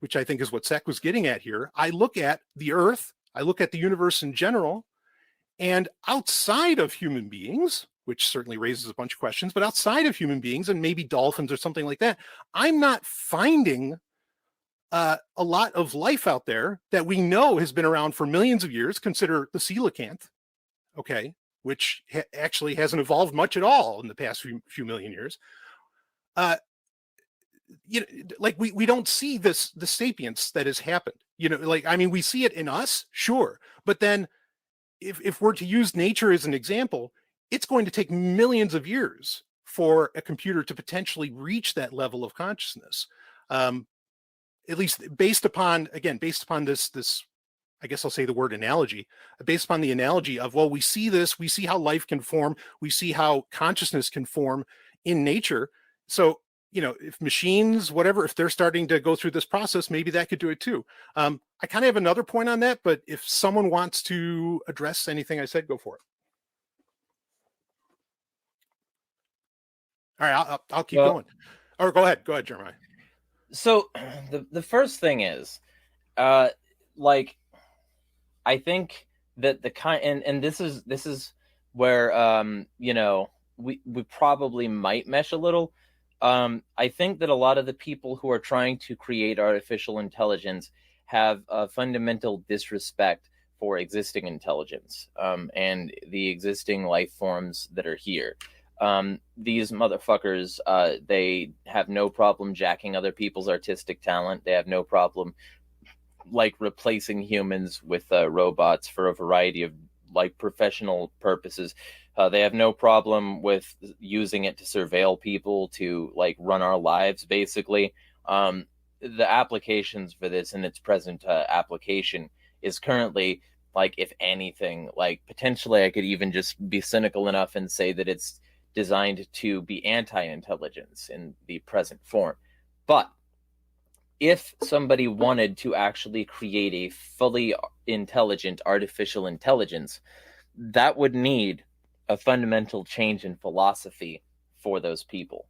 which I think is what Sek was getting at here. I look at the Earth, I look at the universe in general, and outside of human beings, which certainly raises a bunch of questions, but outside of human beings and maybe dolphins or something like that, I'm not finding a lot of life out there that we know has been around for millions of years. Consider the coelacanth, okay, which actually hasn't evolved much at all in the past few million years. Like we don't see the sapience that has happened. We see it in us, sure, but then if we're to use nature as an example, it's going to take millions of years for a computer to potentially reach that level of consciousness. At least based upon this, I guess I'll say the word analogy, based upon the analogy of, well, we see how life can form, we see how consciousness can form in nature. So, if machines, whatever, if they're starting to go through this process, maybe that could do it too. I kind of have another point on that, but if someone wants to address anything I said, go for it. All right, I'll keep going. Or go ahead, Jeremiah. So the first thing is, I think that the kind, and this is where we probably might mesh a little. I think that a lot of the people who are trying to create artificial intelligence have a fundamental disrespect for existing intelligence and the existing life forms that are here. These motherfuckers, they have no problem jacking other people's artistic talent. They have no problem replacing humans with robots for a variety of professional purposes. They have no problem with using it to surveil people, to run our lives, basically. The applications for this in its present application is currently like, if anything, like, potentially I could even just be cynical enough and say that it's designed to be anti-intelligence in the present form. But if somebody wanted to actually create a fully intelligent artificial intelligence, that would need a fundamental change in philosophy for those people.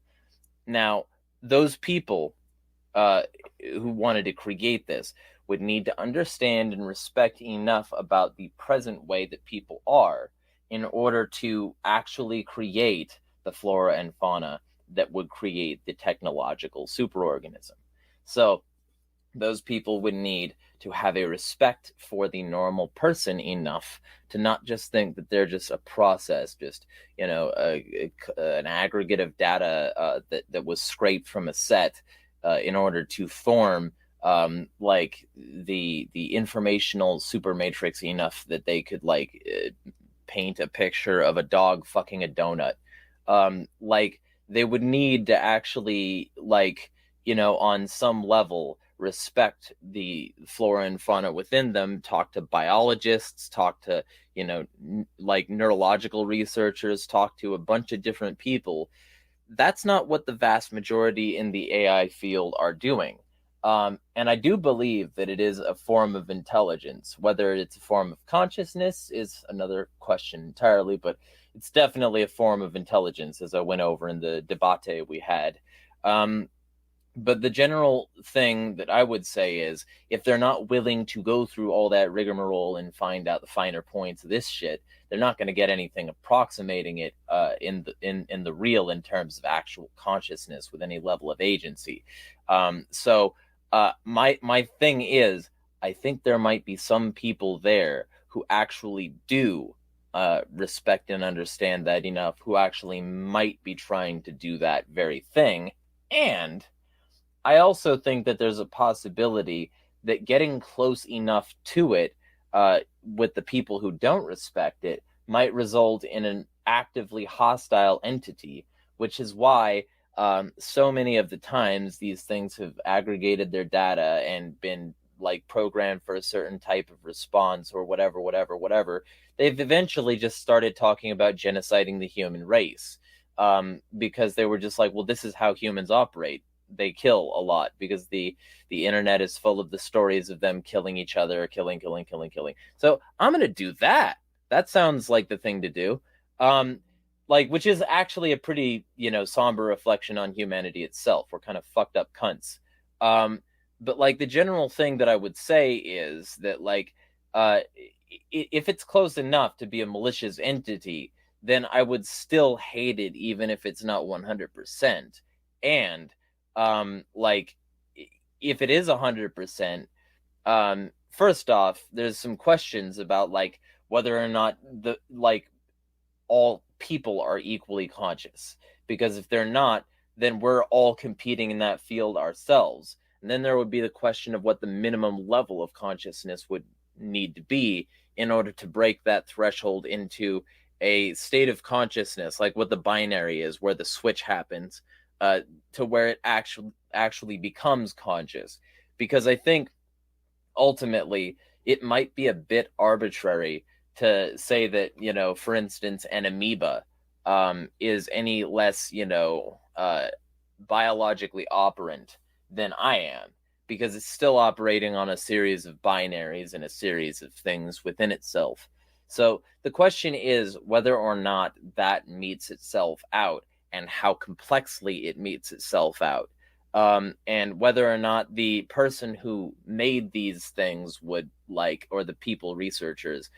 Now, those people who wanted to create this would need to understand and respect enough about the present way that people are in order to actually create the flora and fauna that would create the technological superorganism. So those people would need to have a respect for the normal person enough to not just think that they're just a process, just, you know, an aggregate of data that was scraped from a set in order to form like the informational super matrix enough that they could like paint a picture of a dog fucking a donut. Like, they would need to actually, like, you know, on some level respect the flora and fauna within them, talk to biologists, talk to, you know, like neurological researchers, talk to a bunch of different people. That's not what the vast majority in the AI field are doing. And I do believe that it is a form of intelligence. Whether it's a form of consciousness is another question entirely, but it's definitely a form of intelligence, as I went over in the debate we had. But the general thing that I would say is, if they're not willing to go through all that rigmarole and find out the finer points of this shit, they're not going to get anything approximating it in the real, in terms of actual consciousness with any level of agency. So my thing is, I think there might be some people there who actually do respect and understand that enough, who actually might be trying to do that very thing. And I also think that there's a possibility that getting close enough to it with the people who don't respect it might result in an actively hostile entity, which is why so many of the times these things have aggregated their data and been like programmed for a certain type of response or whatever. They've eventually just started talking about genociding the human race because they were just like, well, this is how humans operate. They kill a lot because the internet is full of the stories of them killing each other, killing. So I'm going to do that. That sounds like the thing to do. Like, which is actually a pretty, you know, somber reflection on humanity itself. We're kind of fucked up cunts. But like, the general thing that I would say is that, like, if it's close enough to be a malicious entity, then I would still hate it, even if it's not 100%. And like, if it is 100%, first off, there's some questions about like whether or not the like all people are equally conscious, because if they're not, then we're all competing in that field ourselves. And then there would be the question of what the minimum level of consciousness would need to be in order to break that threshold into a state of consciousness, like what the binary is, where the switch happens, to where it actually becomes conscious. Because I think ultimately it might be a bit arbitrary to say that, you know, for instance, an amoeba is any less, you know, biologically operant than I am, because it's still operating on a series of binaries and a series of things within itself. So the question is whether or not that meets itself out, and how complexly it meets itself out, and whether or not the person who made these things would like, or the people, researchers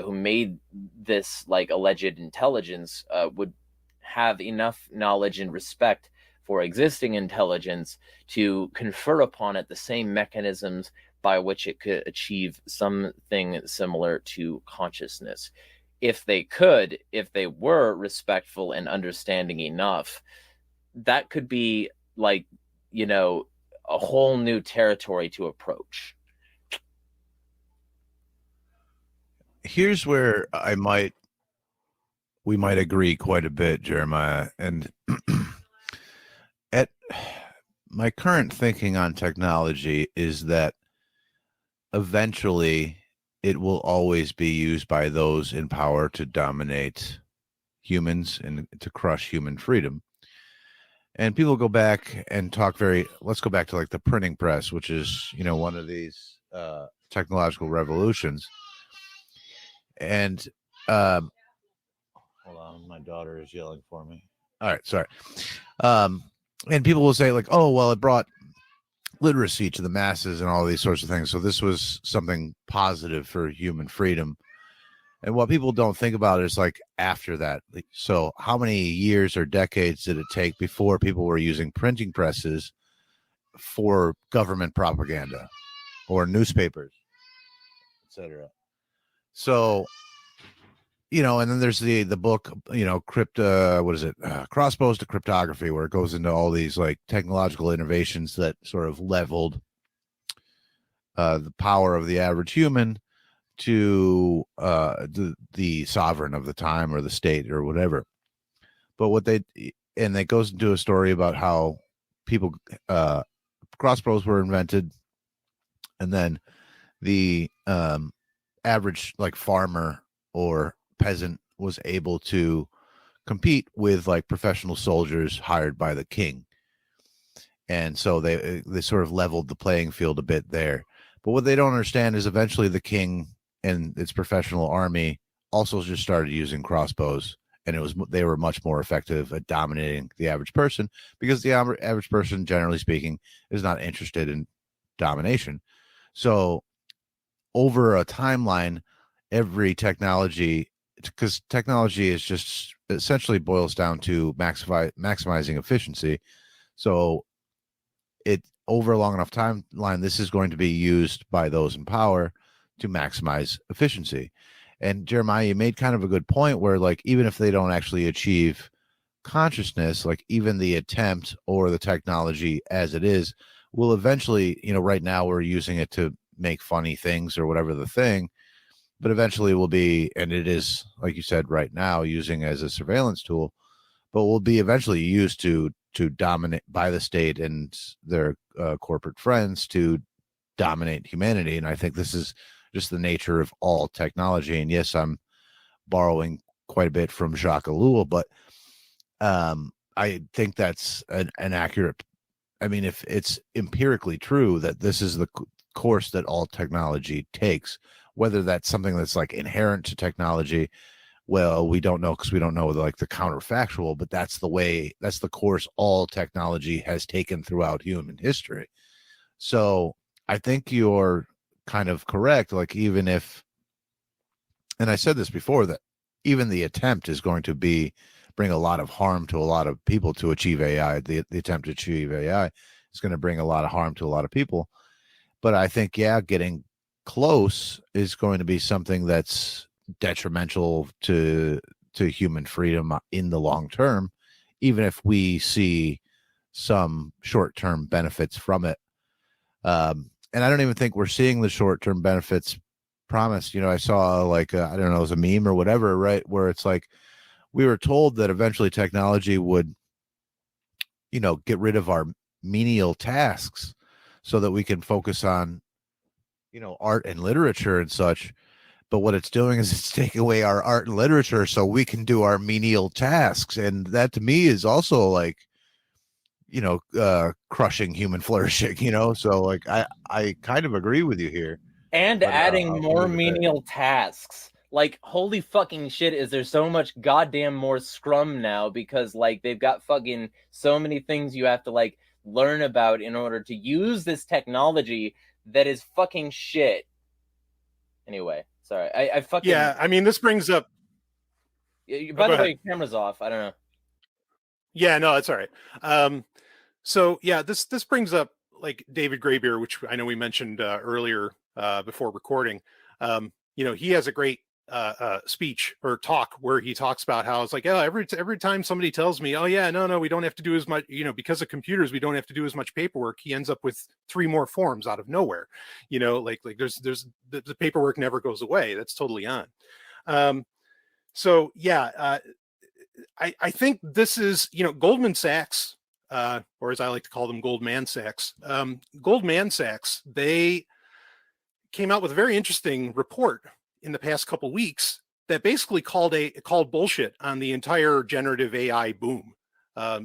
who made this like alleged intelligence would have enough knowledge and respect for existing intelligence to confer upon it the same mechanisms by which it could achieve something similar to consciousness. If they could, if they were respectful and understanding enough, that could be like, you know, a whole new territory to approach. Here's where we might agree quite a bit, Jeremiah. And at my current thinking on technology is that eventually it will always be used by those in power to dominate humans and to crush human freedom. And people go back and talk let's go back to like the printing press, which is, one of these technological revolutions. And hold on, my daughter is yelling for me. All right, sorry. And people will say like, oh, well, it brought literacy to the masses and all these sorts of things. So this was something positive for human freedom. And what people don't think about is like after that. So how many years or decades did it take before people were using printing presses for government propaganda or newspapers, etc.? So, and then there's the book, Crossbows to Cryptography, where it goes into all these like technological innovations that sort of leveled the power of the average human to the sovereign of the time or the state or whatever. But it goes into a story about how people crossbows were invented, and then the average like farmer or peasant was able to compete with like professional soldiers hired by the king, and so they sort of leveled the playing field a bit there. But what they don't understand is eventually the king and its professional army also just started using crossbows, and they were much more effective at dominating the average person, because the average person, generally speaking, is not interested in domination. So over a timeline, every technology, because technology is just essentially boils down to maximizing efficiency. So over a long enough timeline, this is going to be used by those in power to maximize efficiency. And Jeremiah, you made kind of a good point where like, even if they don't actually achieve consciousness, like even the attempt or the technology as it is will eventually, right now we're using it to make funny things or whatever the thing, but eventually will be, and it is, like you said, right now using as a surveillance tool, but will be eventually used to dominate by the state and their corporate friends to dominate humanity. And I think this is just the nature of all technology. And yes, I'm borrowing quite a bit from Jacques Ellul, but I think that's an accurate. I mean, if it's empirically true that this is the course that all technology takes, whether that's something that's like inherent to technology, well, we don't know, because we don't know like the counterfactual, but that's the course all technology has taken throughout human history. So I think you're kind of correct. Like, even if, and I said this before, that even the attempt is going to bring a lot of harm to a lot of people to achieve AI. The attempt to achieve AI is going to bring a lot of harm to a lot of people. But I think, getting close is going to be something that's detrimental to human freedom in the long term, even if we see some short-term benefits from it. And I don't even think we're seeing the short-term benefits promised. I saw like, I don't know, it was a meme or whatever, right? Where it's like, we were told that eventually technology would, get rid of our menial tasks so that we can focus on, art and literature and such. But what it's doing is it's taking away our art and literature so we can do our menial tasks. And that to me is also like, crushing human flourishing, so like I kind of agree with you here. And but, adding more menial tasks. Like, holy fucking shit, is there so much goddamn more Scrum now, because like they've got fucking so many things you have to like learn about in order to use this technology that is fucking shit. Anyway, sorry. I fucking... Yeah, I mean, this brings up... By the way, camera's off. I don't know. Yeah, no, it's all right. So yeah, this brings up like David Graybeer, which I know we mentioned earlier before recording. He has a great speech or talk where he talks about how it's like, oh, every time somebody tells me, oh yeah, no, we don't have to do as much, because of computers, we don't have to do as much paperwork. He ends up with 3 more forms out of nowhere. Like there's the paperwork never goes away. That's totally on. So yeah, I think this is, Goldman Sachs, or as I like to call them, Goldman Sachs. Goldman Sachs, they came out with a very interesting report in the past couple weeks that basically called bullshit on the entire generative AI boom,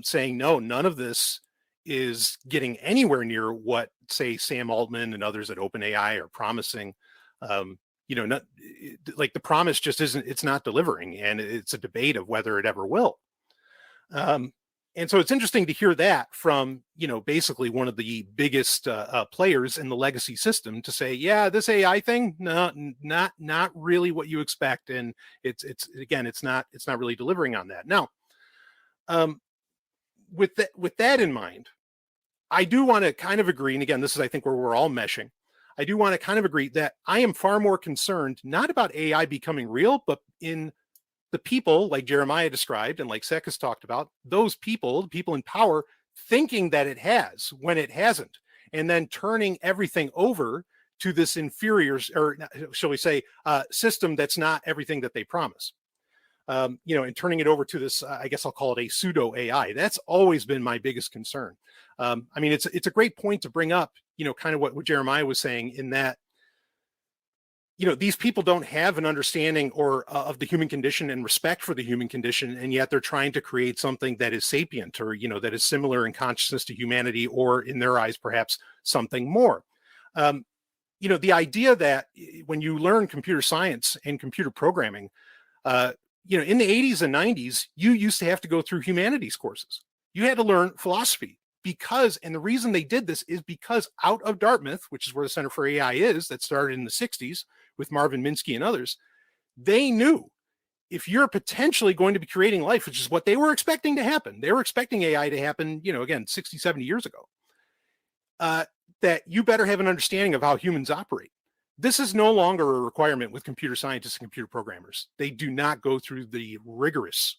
saying no, none of this is getting anywhere near what, say, Sam Altman and others at OpenAI are promising. Not like the promise just isn't, it's not delivering, and it's a debate of whether it ever will. And so it's interesting to hear that from, basically one of the biggest players in the legacy system to say, yeah, this AI thing, no, not really what you expect. And it's not really delivering on that. Now, with that in mind, I do want to kind of agree. And again, this is, I think, where we're all meshing. I do want to kind of agree that I am far more concerned, not about AI becoming real, but in the people like Jeremiah described and like Sek has talked about, those people, the people in power, thinking that it has when it hasn't, and then turning everything over to this inferior, or shall we say, system that's not everything that they promise. And turning it over to this, I guess I'll call it a pseudo AI. That's always been my biggest concern. It's a great point to bring up, kind of what Jeremiah was saying, in that, these people don't have an understanding of the human condition and respect for the human condition, and yet they're trying to create something that is sapient, or that is similar in consciousness to humanity, or in their eyes perhaps something more. The idea that when you learn computer science and computer programming, in the 80s and 90s, you used to have to go through humanities courses. You had to learn philosophy. And the reason they did this is because out of Dartmouth, which is where the Center for AI is, that started in the 60s with Marvin Minsky and others, they knew if you're potentially going to be creating life, which is what they were expecting to happen, they were expecting AI to happen, again, 60, 70 years ago, that you better have an understanding of how humans operate. This is no longer a requirement with computer scientists and computer programmers. They do not go through the rigorous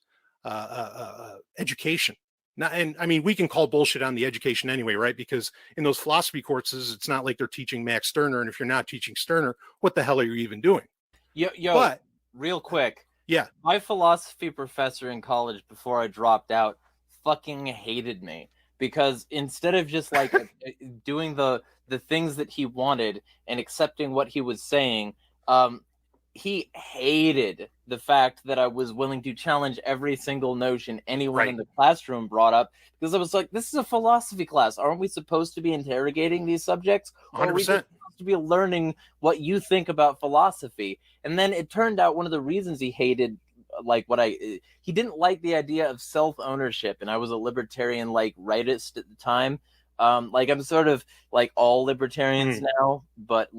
education. Now, and I mean, we can call bullshit on the education anyway, right? Because in those philosophy courses, it's not like they're teaching Max Stirner. And if you're not teaching Stirner, what the hell are you even doing? But, real quick. Yeah. My philosophy professor in college before I dropped out fucking hated me, because instead of just like doing the things that he wanted and accepting what he was saying, he hated the fact that I was willing to challenge every single notion anyone in the classroom brought up, because I was like, this is a philosophy class. Aren't we supposed to be interrogating these subjects? 100%. Or are we just supposed to be learning what you think about philosophy? And then it turned out one of the reasons he hated, he didn't like the idea of self-ownership. And I was a libertarian, rightist at the time. I'm sort of like all libertarians now, but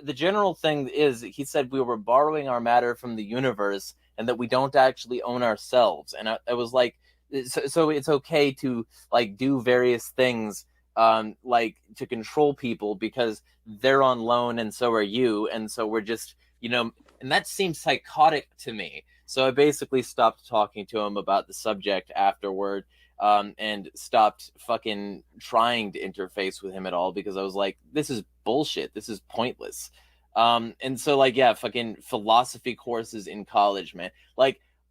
the general thing is, he said we were borrowing our matter from the universe and that we don't actually own ourselves. And I was like, so it's okay to do various things, to control people because they're on loan and so are you. And so we're just, and that seems psychotic to me. So I basically stopped talking to him about the subject afterward. And stopped fucking trying to interface with him at all, because I was like, this is bullshit. This is pointless. And so fucking philosophy courses in college, man.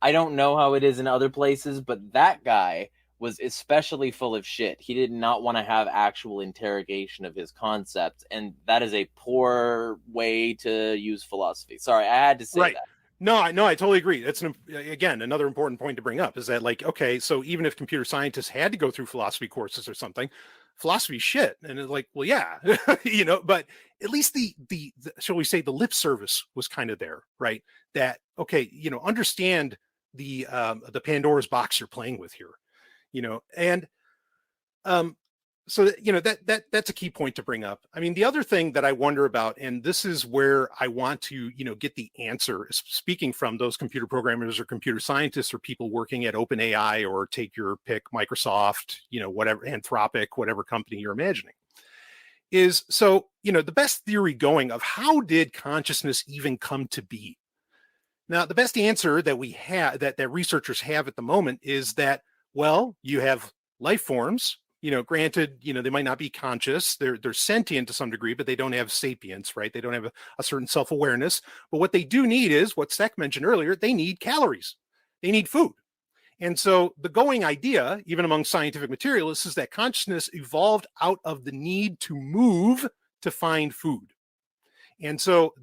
I don't know how it is in other places, but that guy was especially full of shit. He did not want to have actual interrogation of his concepts. And that is a poor way to use philosophy. Sorry, I had to say that. No, I totally agree. That's again another important point to bring up, is that okay, so even if computer scientists had to go through philosophy courses or something, philosophy shit, and it's well, yeah, but at least the shall we say the lip service was kind of there, right? That okay, understand the Pandora's box you're playing with here, and so that's a key point to bring up. I mean, the other thing that I wonder about, and this is where I want to, get the answer, speaking from those computer programmers or computer scientists or people working at OpenAI, or take your pick, Microsoft, whatever, Anthropic, whatever company you're imagining, is so, the best theory going of how did consciousness even come to be? Now, the best answer that we have, that researchers have at the moment, is that, well, you have life forms. Granted, they might not be conscious. They're sentient to some degree, but they don't have sapience, right? They don't have a certain self-awareness. But what they do need is what Sek mentioned earlier. They need calories. They need food. And so the going idea, even among scientific materialists, is that consciousness evolved out of the need to move to find food. And so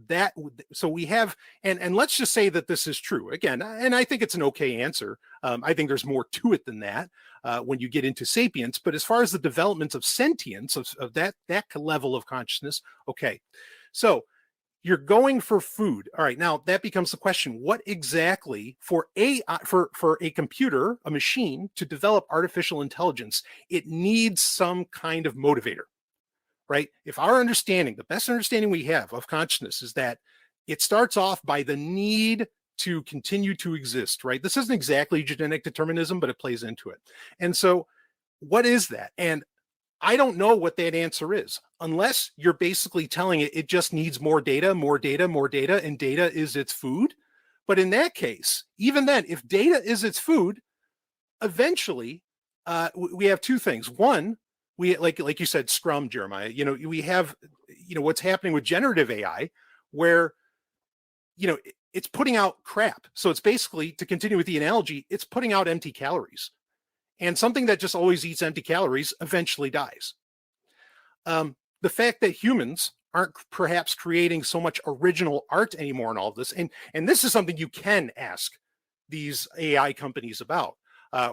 we have, and let's just say that this is true again. And I think it's an okay answer. I think there's more to it than that when you get into sapience. But as far as the development of sentience, of that level of consciousness, okay. So you're going for food. All right. Now that becomes the question: what exactly for a computer, a machine, to develop artificial intelligence? It needs some kind of motivator. Right? If our understanding, the best understanding we have of consciousness is that it starts off by the need to continue to exist, right? This isn't exactly genetic determinism, but it plays into it. And so what is that? And I don't know what that answer is, unless you're basically telling it just needs more data, more data, more data, and data is its food. But in that case, even then, if data is its food, eventually we have two things. One, we like you said, Scrum, Jeremiah, we have, what's happening with generative AI where, it's putting out crap. So it's basically, to continue with the analogy, it's putting out empty calories, and something that just always eats empty calories eventually dies. The fact that humans aren't perhaps creating so much original art anymore in all of this. And this is something you can ask these AI companies about.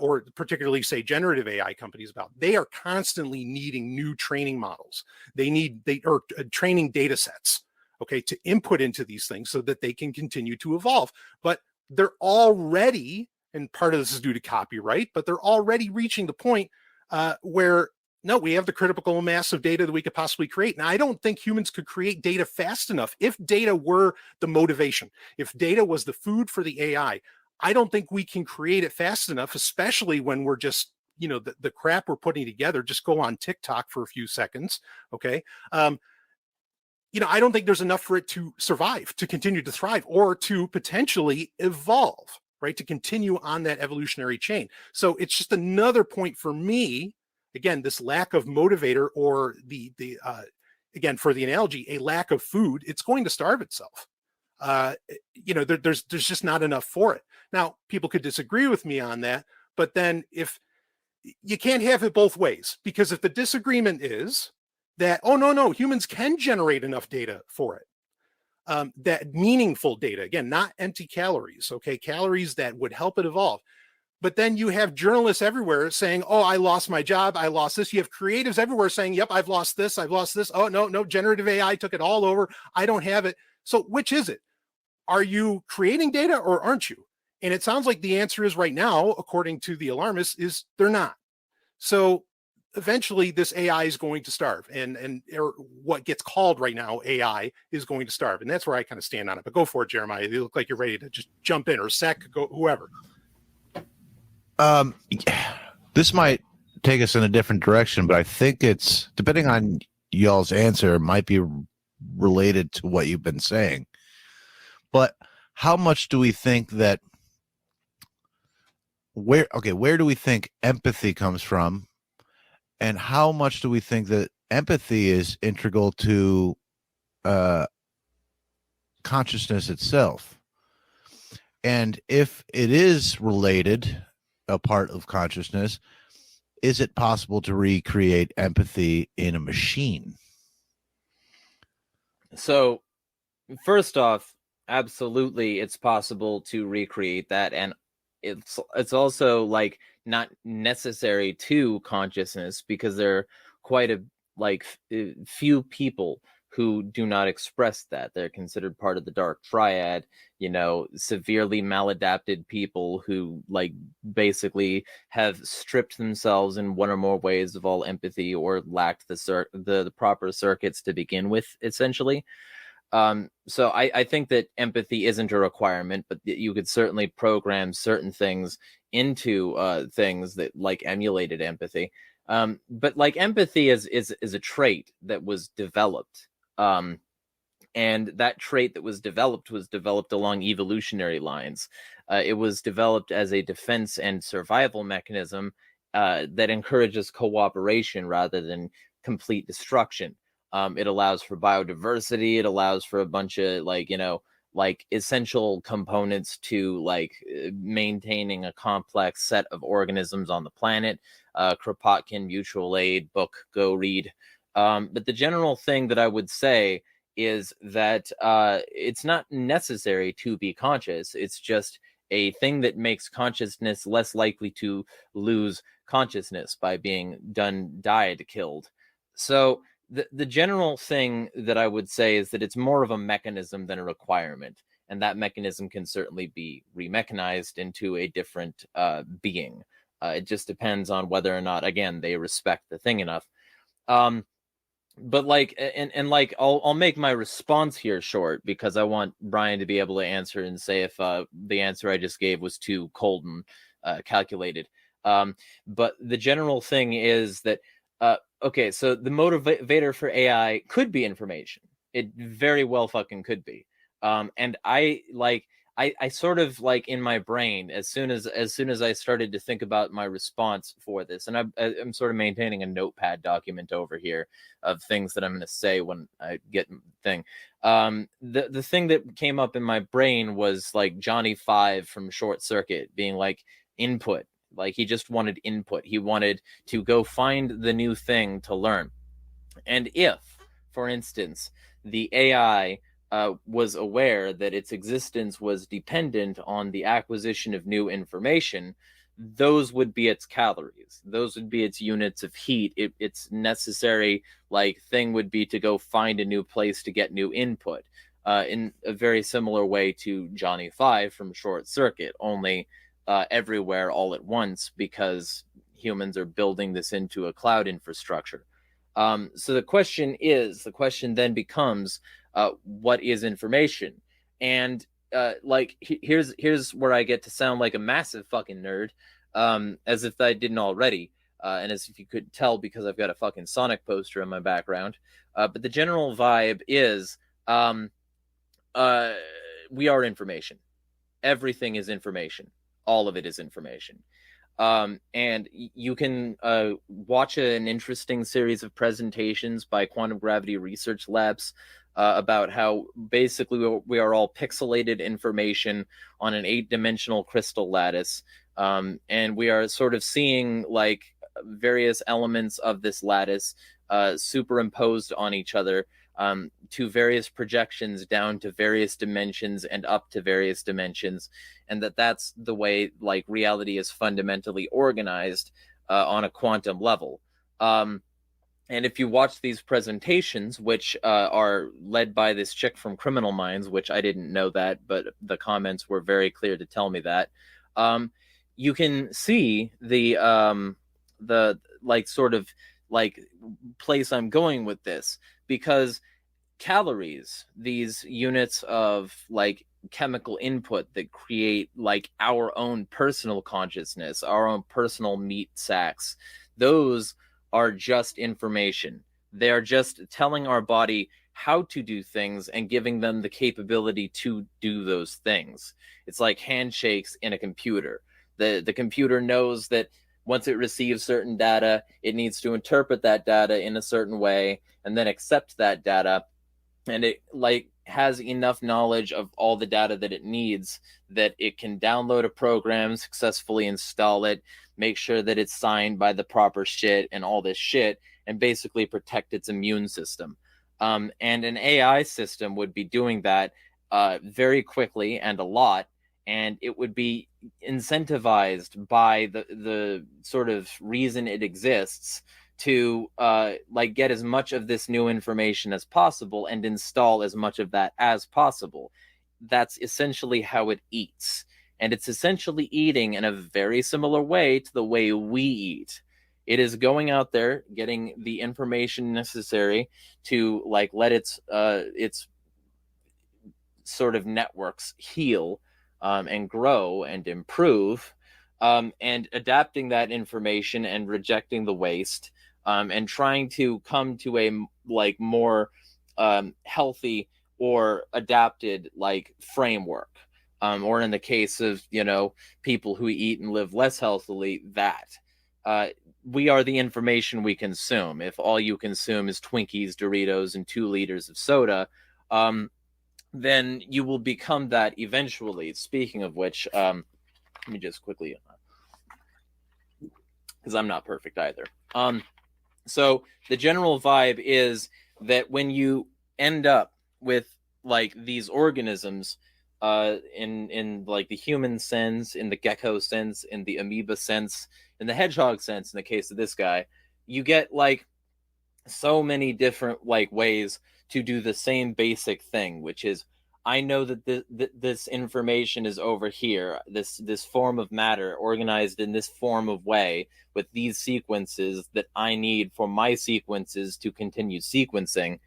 Or particularly say generative AI companies about. They are constantly needing new training models. They are training data sets, okay, to input into these things so that they can continue to evolve. But they're already, and part of this is due to copyright, but they're already reaching the point where, no, we have the critical mass of data that we could possibly create. Now, I don't think humans could create data fast enough. If data were the motivation, if data was the food for the AI, I don't think we can create it fast enough, especially when we're just, the crap we're putting together. Just go on TikTok for a few seconds. Okay. I don't think there's enough for it to survive, to continue to thrive, or to potentially evolve, right? To continue on that evolutionary chain. So it's just another point for me, again, this lack of motivator, or again, for the analogy, a lack of food, it's going to starve itself. There's just not enough for it. Now, people could disagree with me on that, but then if you can't have it both ways, because if the disagreement is that, oh, no, humans can generate enough data for it, that meaningful data, again, not empty calories, okay, calories that would help it evolve. But then you have journalists everywhere saying, oh, I lost my job, I lost this. You have creatives everywhere saying, yep, I've lost this. Oh, no, generative AI took it all over. I don't have it. So which is it? Are you creating data or aren't you? And it sounds like the answer is right now, according to the alarmists, is they're not. So eventually this AI is going to starve, and what gets called right now AI is going to starve. And that's where I kind of stand on it. But go for it, Jeremiah. You look like you're ready to just jump in, or Sec, go, whoever. This might take us in a different direction, but I think it's, depending on y'all's answer, it might be related to what you've been saying. But how much do we think that, where do we think empathy comes from? And how much do we think that empathy is integral to consciousness itself? And if it is related, a part of consciousness, is it possible to recreate empathy in a machine? So, first off, absolutely, it's possible to recreate that, and it's also like not necessary to consciousness, because there are quite a few people who do not express that. They're considered part of the dark triad, severely maladapted people who basically have stripped themselves in one or more ways of all empathy, or lacked the proper circuits to begin with, essentially. So I think that empathy isn't a requirement, but you could certainly program certain things into things that emulated empathy. But empathy is a trait that was developed. And that trait that was developed along evolutionary lines. It was developed as a defense and survival mechanism that encourages cooperation rather than complete destruction. It allows for biodiversity. It allows for a bunch of essential components to maintaining a complex set of organisms on the planet. Kropotkin, mutual aid book, go read. But the general thing that I would say is that it's not necessary to be conscious. It's just a thing that makes consciousness less likely to lose consciousness by being died, killed. So the general thing that I would say is that it's more of a mechanism than a requirement. And that mechanism can certainly be remechanized into a different being. It just depends on whether or not, again, they respect the thing enough. But like, and like, I'll make my response here short because I want Brian to be able to answer and say if the answer I just gave was too cold and calculated. But the general thing is that, okay, so the motivator for AI could be information. It very well fucking could be. And I sort of like in my brain, as soon as I started to think about my response for this, and I'm sort of maintaining a notepad document over here of things that I'm going to say when I get the thing. The thing that came up in my brain was like Johnny Five from Short Circuit being like input. Like he just wanted input. He wanted to go find the new thing to learn. And if, for instance, the AI was aware that its existence was dependent on the acquisition of new information, those would be its calories. Those would be its units of heat. Its necessary like thing would be to go find a new place to get new input. In a very similar way to Johnny Five from Short Circuit, only everywhere all at once because humans are building this into a cloud infrastructure. So the question then becomes, what is information? And like here's where I get to sound like a massive fucking nerd, as if I didn't already, and as if you could tell because I've got a fucking Sonic poster in my background. But the general vibe is, we are information. Everything is information. All of it is information. And you can watch an interesting series of presentations by Quantum Gravity Research Labs about how basically we are all pixelated information on an 8-dimensional crystal lattice. And we are sort of seeing like various elements of this lattice superimposed on each other to various projections down to various dimensions and up to various dimensions. And that's the way like reality is fundamentally organized on a quantum level. And if you watch these presentations, which are led by this chick from Criminal Minds, which I didn't know that, but the comments were very clear to tell me that, you can see the like sort of like place I'm going with this, because calories, these units of like chemical input that create like our own personal consciousness, our own personal meat sacks, those are just information. They are just telling our body how to do things and giving them the capability to do those things. It's like handshakes in a computer. The computer knows that once it receives certain data, it needs to interpret that data in a certain way and then accept that data. And it like has enough knowledge of all the data that it needs that it can download a program, successfully install it, make sure that it's signed by the proper shit and all this shit, and basically protect its immune system. And an AI system would be doing that very quickly and a lot, and it would be incentivized by the sort of reason it exists to like get as much of this new information as possible and install as much of that as possible. That's essentially how it eats. And it's essentially eating in a very similar way to the way we eat. It is going out there, getting the information necessary to like let its sort of networks heal and grow and improve, and adapting that information and rejecting the waste, and trying to come to a like more healthy or adapted like framework. Or in the case of, you know, people who eat and live less healthily, that we are the information we consume. If all you consume is Twinkies, Doritos, and 2 liters of soda, then you will become that eventually. Speaking of which, let me just quickly, because I'm not perfect either. So the general vibe is that when you end up with like these organisms, in like the human sense, in the gecko sense, in the amoeba sense, in the hedgehog sense, in the case of this guy, you get like so many different like ways to do the same basic thing, which is, I know that this information is over here, this form of matter organized in this form of way with these sequences that I need for my sequences to continue sequencing.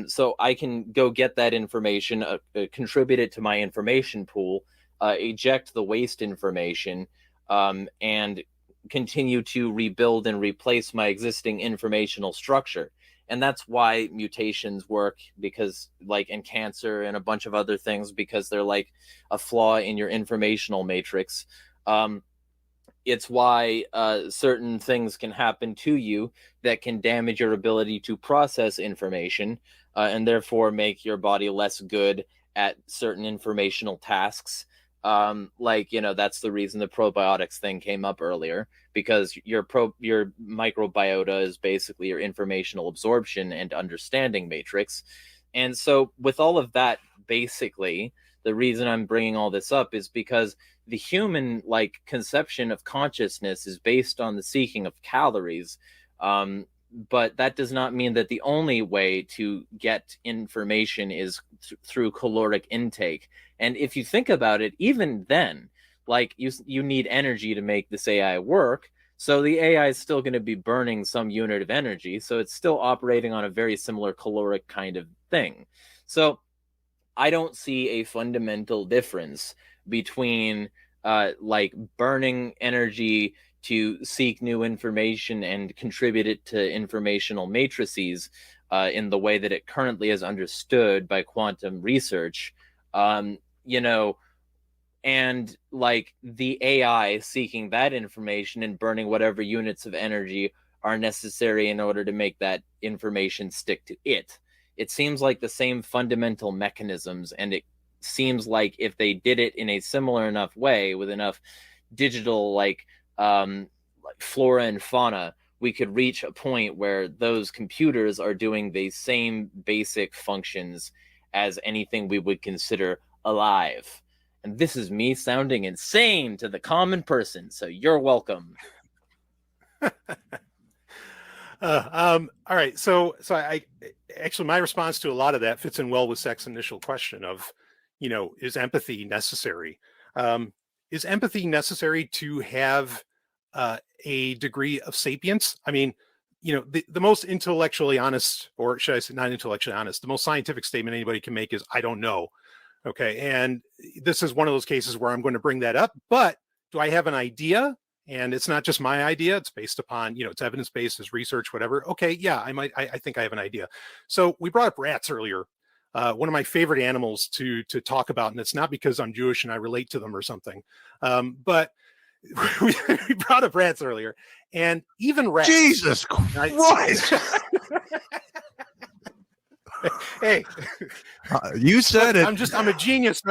So I can go get that information, contribute it to my information pool, eject the waste information, and continue to rebuild and replace my existing informational structure. And that's why mutations work, because like in cancer and a bunch of other things, because they're like a flaw in your informational matrix. It's why certain things can happen to you that can damage your ability to process information, and therefore make your body less good at certain informational tasks. Like, you know, that's the reason the probiotics thing came up earlier, because your microbiota is basically your informational absorption and understanding matrix. And so with all of that, basically, the reason I'm bringing all this up is because the human like conception of consciousness is based on the seeking of calories. But that does not mean that the only way to get information is through caloric intake. And if you think about it, even then, like you need energy to make this AI work. So the AI is still going to be burning some unit of energy. So it's still operating on a very similar caloric kind of thing. So I don't see a fundamental difference between like burning energy to seek new information and contribute it to informational matrices in the way that it currently is understood by quantum research, you know, and like the AI seeking that information and burning whatever units of energy are necessary in order to make that information stick to it. It seems like the same fundamental mechanisms, and it seems like if they did it in a similar enough way with enough digital like flora and fauna, we could reach a point where those computers are doing the same basic functions as anything we would consider alive. And this is me sounding insane to the common person, so you're welcome. All right. So I actually, my response to a lot of that fits in well with Zach's initial question of, you know, is empathy necessary? Is empathy necessary to have a degree of sapience? I mean, you know, the most intellectually honest, or should I say not intellectually honest, the most scientific statement anybody can make is, I don't know. Okay. And this is one of those cases where I'm going to bring that up, but do I have an idea? And it's not just my idea. It's based upon, you know, it's evidence-based, it's research, whatever. Okay. Yeah, I think I have an idea. So we brought up rats earlier. One of my favorite animals to talk about, and it's not because I'm Jewish and I relate to them or something. But we brought up rats earlier, and even rats. Jesus Christ. Hey, you said it. I'm a genius.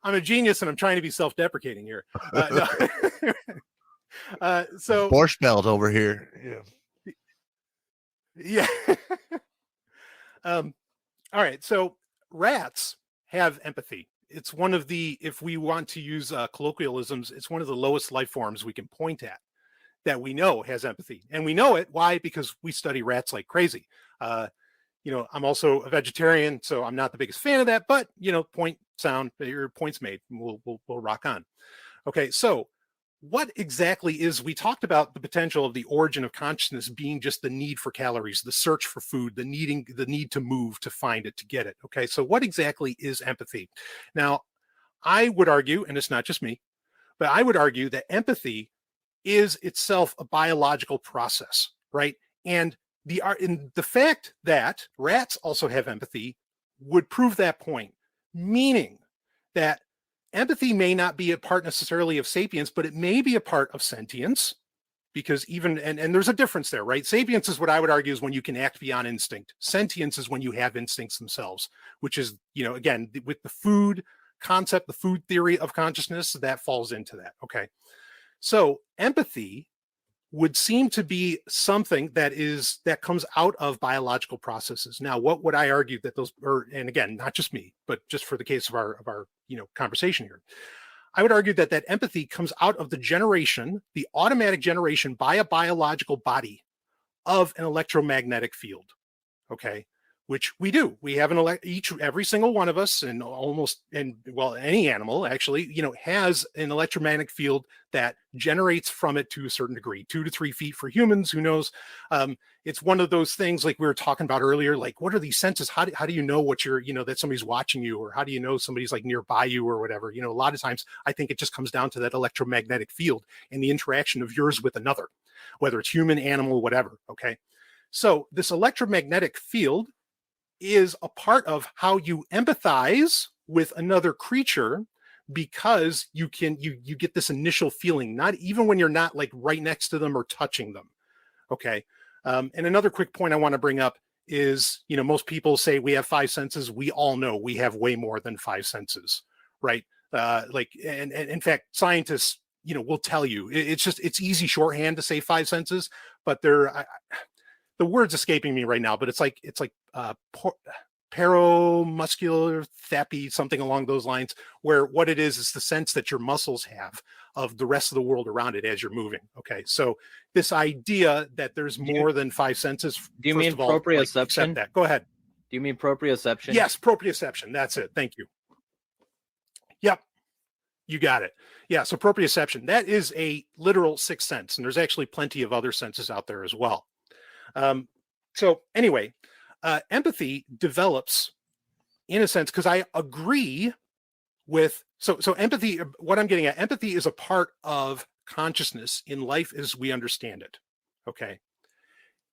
I'm a genius, and I'm trying to be self-deprecating here. So Borscht Belt over here. Yeah. All right. So rats have empathy. It's one of the, if we want to use colloquialisms, it's one of the lowest life forms we can point at that we know has empathy. And we know it. Why? Because we study rats like crazy. You know, I'm also a vegetarian, so I'm not the biggest fan of that, but, you know, your point's made. We'll rock on. Okay. So what exactly is, we talked about the potential of the origin of consciousness being just the need for calories, the search for food, the need to move to find it, to get it. Okay. So what exactly is empathy? Now, I would argue, and it's not just me, but I would argue that empathy is itself a biological process, right? And the fact that rats also have empathy would prove that point, meaning that empathy may not be a part necessarily of sapience, but it may be a part of sentience, because even, and there's a difference there, right? Sapience is what I would argue is when you can act beyond instinct. Sentience is when you have instincts themselves, which is, you know, again, with the food concept, the food theory of consciousness, that falls into that. Okay. So empathy would seem to be something that comes out of biological processes. Now, what would I argue that those, and again, not just me, but just for the case of our conversation here, I would argue that empathy comes out of the automatic generation by a biological body of an electromagnetic field. Okay. Which we do. We have every single one of us, and any animal actually, has an electromagnetic field that generates from it to a certain degree, 2 to 3 feet for humans. Who knows? It's one of those things like we were talking about earlier. Like, what are these senses? How do you know what you're, that somebody's watching you, or how do you know somebody's like nearby you or whatever? A lot of times I think it just comes down to that electromagnetic field and the interaction of yours with another, whether it's human, animal, whatever. Okay. So this electromagnetic field is a part of how you empathize with another creature, because you get this initial feeling, not even when you're not like right next to them or touching them. Okay. And another quick point I want to bring up is, most people say we have 5 senses. We all know we have way more than 5 senses, right? And in fact, scientists, will tell you it's easy shorthand to say 5 senses, but the word's escaping me right now, but it's like paramuscular therapy, something along those lines, where what it is the sense that your muscles have of the rest of the world around it as you're moving. Okay. So this idea that there's more than 5 senses. Do you mean proprioception? That. Go ahead. Do you mean proprioception? Yes. Proprioception. That's it. Thank you. Yep. You got it. Yeah. So proprioception, that is a literal 6th sense. And there's actually plenty of other senses out there as well. So anyway, empathy develops in a sense, because I agree with, so empathy, what I'm getting at, empathy is a part of consciousness in life as we understand it. Okay.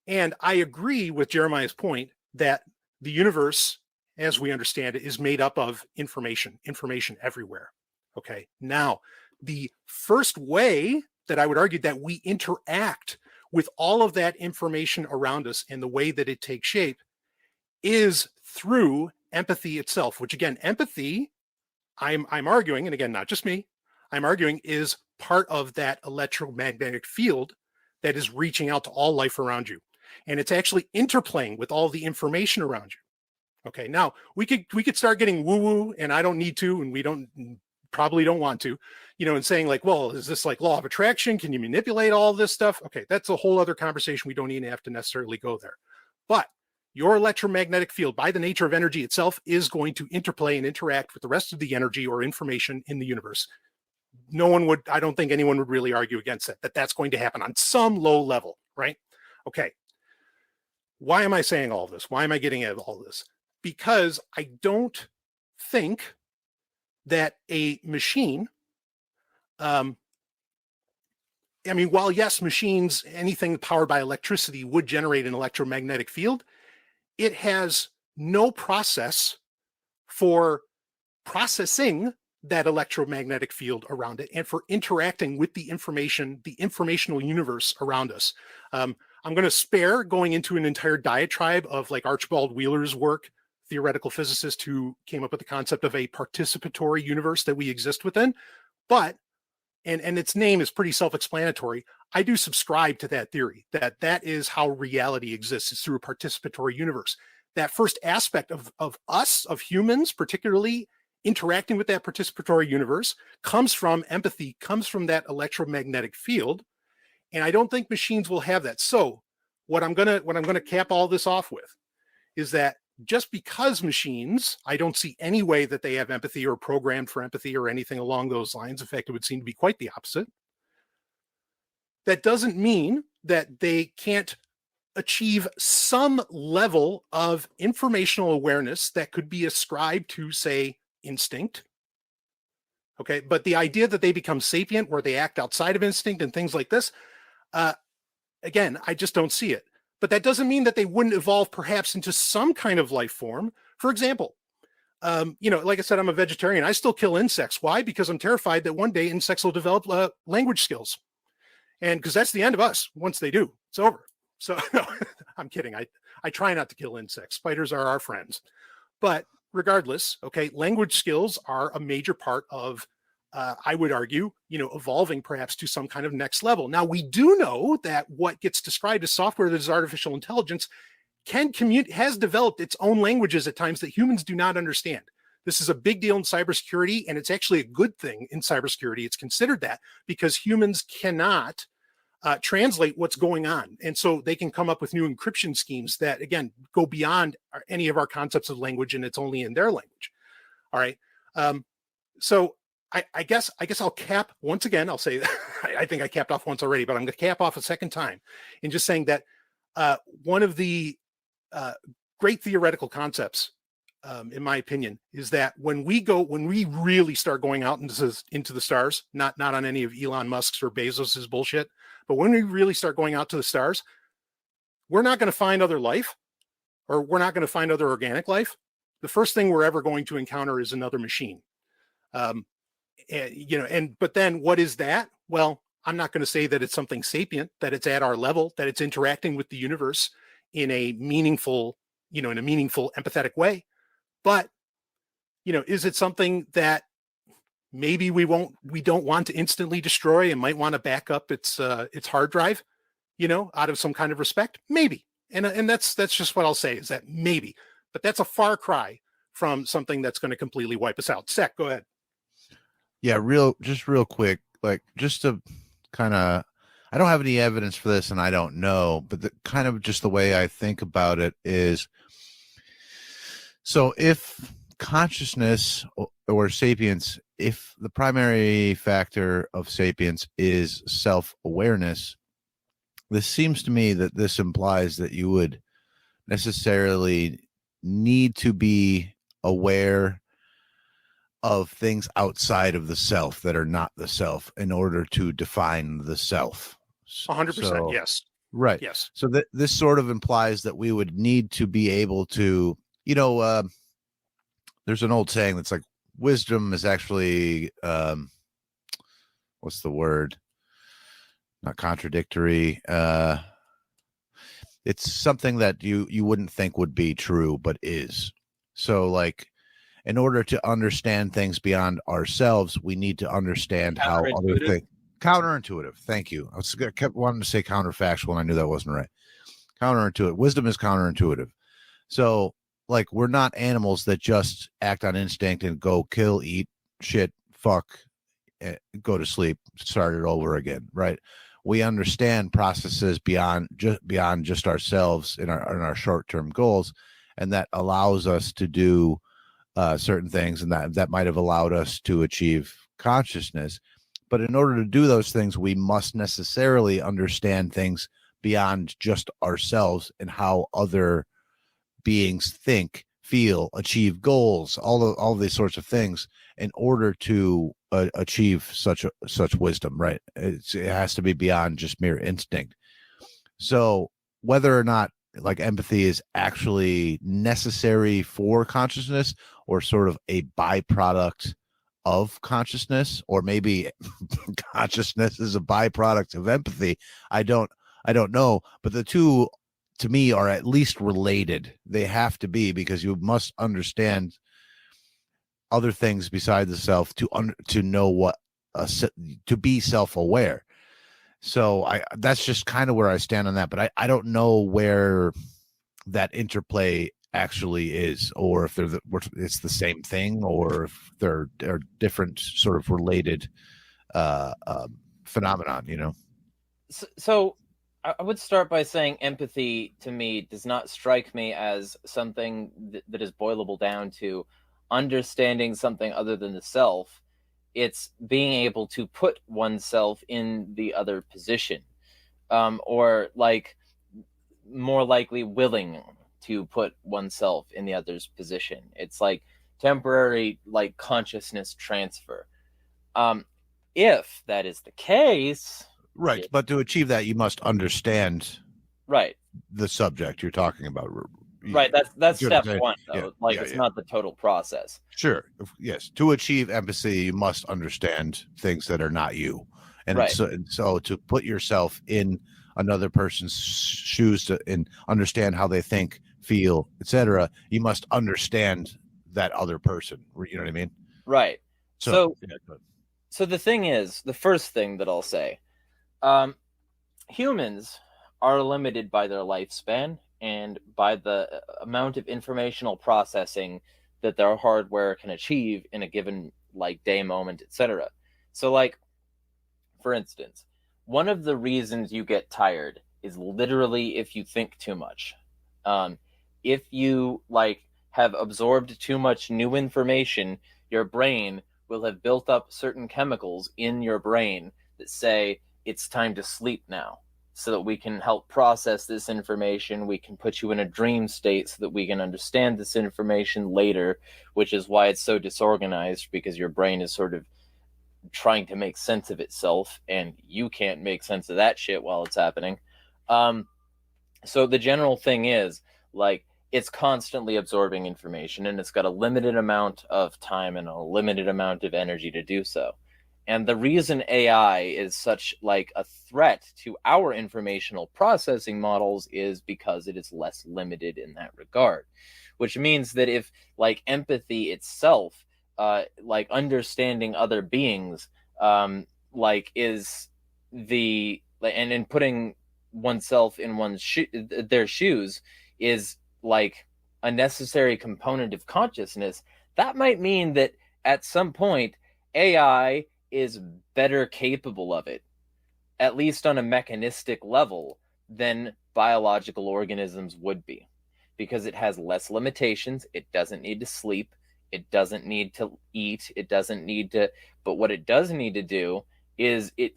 And I agree with Jeremiah's point that the universe, as we understand it, is made up of information everywhere. Okay. Now, the first way that I would argue that we interact with all of that information around us and the way that it takes shape is through empathy itself, which again, empathy, I'm arguing, and again, not just me, I'm arguing is part of that electromagnetic field that is reaching out to all life around you. And it's actually interplaying with all the information around you. Okay. Now we could start getting woo-woo, and I don't need to, and we probably don't want to, and saying like, well, is this like law of attraction? Can you manipulate all this stuff? Okay. That's a whole other conversation. We don't even have to necessarily go there, but your electromagnetic field, by the nature of energy itself, is going to interplay and interact with the rest of the energy or information in the universe. I don't think anyone would really argue against that that's going to happen on some low level, right? Okay. Why am I saying all this? Why am I getting at all this? Because I don't think that a machine, while yes, machines, anything powered by electricity would generate an electromagnetic field, it has no process for processing that electromagnetic field around it and for interacting with the informational universe around us. I'm going to spare going into an entire diatribe of like Archibald Wheeler's work, theoretical physicist who came up with the concept of a participatory universe that we exist within. But, and its name is pretty self-explanatory, I do subscribe to that theory, that is how reality exists, is through a participatory universe. That first aspect of us, of humans, particularly interacting with that participatory universe, comes from empathy, comes from that electromagnetic field. And I don't think machines will have that. So what I'm gonna cap all this off with is that just because machines, I don't see any way that they have empathy or programmed for empathy or anything along those lines. In fact, it would seem to be quite the opposite. That doesn't mean that they can't achieve some level of informational awareness that could be ascribed to, say, instinct. Okay, but the idea that they become sapient, where they act outside of instinct and things like this, again, I just don't see it. But that doesn't mean that they wouldn't evolve perhaps into some kind of life form. For example, like I said, I'm a vegetarian. I still kill insects. Why? Because I'm terrified that one day insects will develop language skills. And because that's the end of us. Once they do, it's over. So no, I'm kidding. I try not to kill insects. Spiders are our friends. But regardless, okay, language skills are a major part of I would argue, evolving perhaps to some kind of next level. Now, we do know that what gets described as software that is artificial intelligence has developed its own languages at times that humans do not understand. This is a big deal in cybersecurity, and it's actually a good thing in cybersecurity. It's considered that because humans cannot translate what's going on. And so they can come up with new encryption schemes that, again, go beyond any of our concepts of language, and it's only in their language. All right. So I guess I'll cap once again. I'll say I think I capped off once already, but I'm going to cap off a second time in just saying that one of the great theoretical concepts, in my opinion, is that when we really start going out into the stars, not on any of Elon Musk's or Bezos's bullshit, but when we really start going out to the stars, we're not going to find other life, or we're not going to find other organic life. The first thing we're ever going to encounter is another machine. But then what is that? Well, I'm not going to say that it's something sapient, that it's at our level, that it's interacting with the universe in a meaningful, empathetic way. But, is it something that maybe we don't want to instantly destroy and might want to back up its hard drive, out of some kind of respect? Maybe. And that's just what I'll say, is that maybe, but that's a far cry from something that's going to completely wipe us out. Sec, go ahead. Yeah, real quick, like just to kind of, I don't have any evidence for this and I don't know, but just the way I think about it is, so if consciousness or sapience, if the primary factor of sapience is self-awareness, this seems to me that this implies that you would necessarily need to be aware of things outside of the self that are not the self in order to define the self. 100%, yes. Right. Yes. So this sort of implies that we would need to be able to, there's an old saying that's like, wisdom is actually, what's the word? Not contradictory. It's something that you wouldn't think would be true, but is. So like, in order to understand things beyond ourselves, we need to understand how other things. Counterintuitive. Thank you. I kept wanting to say counterfactual, and I knew that wasn't right. Counterintuitive. Wisdom is counterintuitive. So, like, we're not animals that just act on instinct and go kill, eat, shit, fuck, go to sleep, start it over again, right? We understand processes beyond just ourselves in our short-term goals, and that allows us to do certain things, and that might have allowed us to achieve consciousness. But in order to do those things, we must necessarily understand things beyond just ourselves and how other beings think, feel, achieve goals, all these sorts of things in order to achieve such wisdom, right? It has to be beyond just mere instinct. So whether or not like empathy is actually necessary for consciousness or sort of a byproduct of consciousness, or maybe consciousness is a byproduct of empathy, I don't know, but the two to me are at least related. They have to be, because you must understand other things besides the self to know what to be self-aware. So that's just kind of where I stand on that, but I don't know where that interplay actually is, or if it's the same thing, or if they're different sort of related phenomenon, So I would start by saying empathy to me does not strike me as something that is boilable down to understanding something other than the self. It's being able to put oneself in the other position, or like more likely willing to put oneself in the other's position. It's like temporary, like consciousness transfer. If that is the case, right? But to achieve that, you must understand, right, the subject you're talking about. Right. That's step one, though. Yeah. It's not the total process. Sure. Yes. To achieve empathy, you must understand things that are not you, and right. So to put yourself in another person's shoes and understand how they think, feel, etc., you must understand that other person. You know what I mean? Right. So the thing is, the first thing that I'll say, humans are limited by their lifespan and by the amount of informational processing that their hardware can achieve in a given like day, moment, etc. So like, for instance, one of the reasons you get tired is literally if you think too much. If you like have absorbed too much new information, your brain will have built up certain chemicals in your brain that say it's time to sleep now, so that we can help process this information. We can put you in a dream state so that we can understand this information later, which is why it's so disorganized, because your brain is sort of trying to make sense of itself, and you can't make sense of that shit while it's happening. So the general thing is, like, it's constantly absorbing information, and it's got a limited amount of time and a limited amount of energy to do so. And the reason AI is such like a threat to our informational processing models is because it is less limited in that regard, which means that if like empathy itself, like understanding other beings, like is the, and in putting oneself in their shoes is like a necessary component of consciousness, that might mean that at some point AI is better capable of it, at least on a mechanistic level, than biological organisms would be, because it has less limitations. It doesn't need to sleep. It doesn't need to eat. It doesn't need to, but what it does need to do is it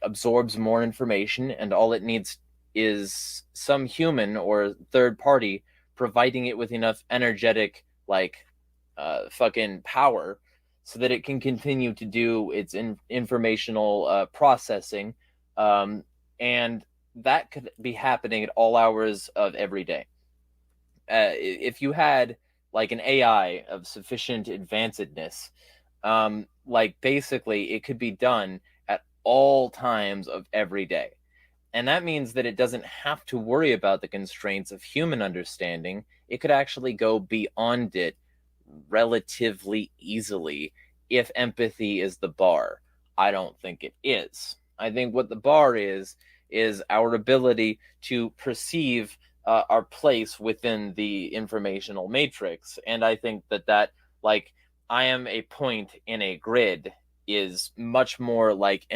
absorbs more information, and all it needs is some human or third party providing it with enough energetic fucking power so that it can continue to do its informational processing, and that could be happening at all hours of every day. If you had like an AI of sufficient advancedness, like basically it could be done at all times of every day. And that means that it doesn't have to worry about the constraints of human understanding. It could actually go beyond it relatively easily if empathy is the bar. I don't think it is. I think what the bar is our ability to perceive our place within the informational matrix. And I think that like I am a point in a grid is much more like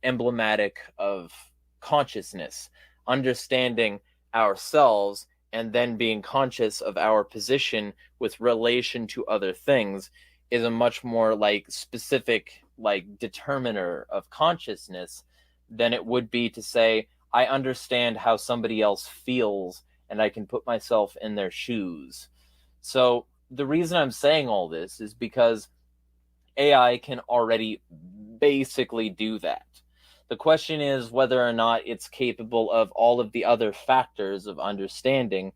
emblematic of consciousness, understanding ourselves and then being conscious of our position with relation to other things is a much more like specific like determiner of consciousness than it would be to say I understand how somebody else feels and I can put myself in their shoes. So the reason I'm saying all this is because AI can already basically do that. The question is whether or not it's capable of all of the other factors of understanding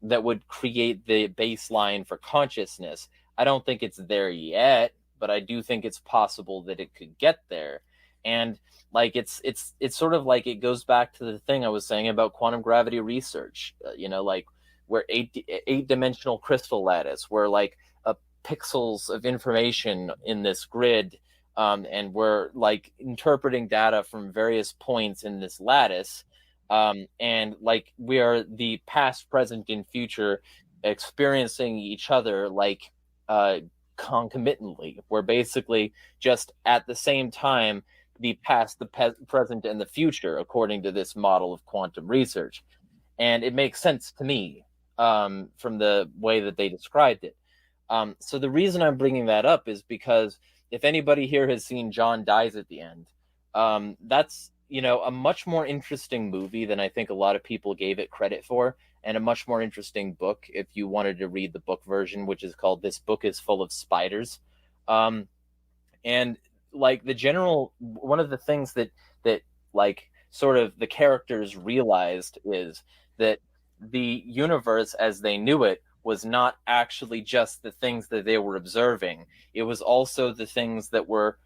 that would create the baseline for consciousness. I don't think it's there yet, but I do think it's possible that it could get there. And like it's sort of like it goes back to the thing I was saying about quantum gravity research. Like where eight-dimensional crystal lattice, where like pixels of information in this grid, and we're like interpreting data from various points in this lattice, and like we are the past, present, and future experiencing each other like concomitantly. We're basically just at the same time the past, the present, and the future, according to this model of quantum research. And it makes sense to me from the way that they described it. So the reason I'm bringing that up is because if anybody here has seen John Dies at the End, that's, a much more interesting movie than I think a lot of people gave it credit for, and a much more interesting book if you wanted to read the book version, which is called This Book is Full of Spiders. And like one of the things that like sort of the characters realized is that the universe as they knew it was not actually just the things that they were observing. It was also the things that were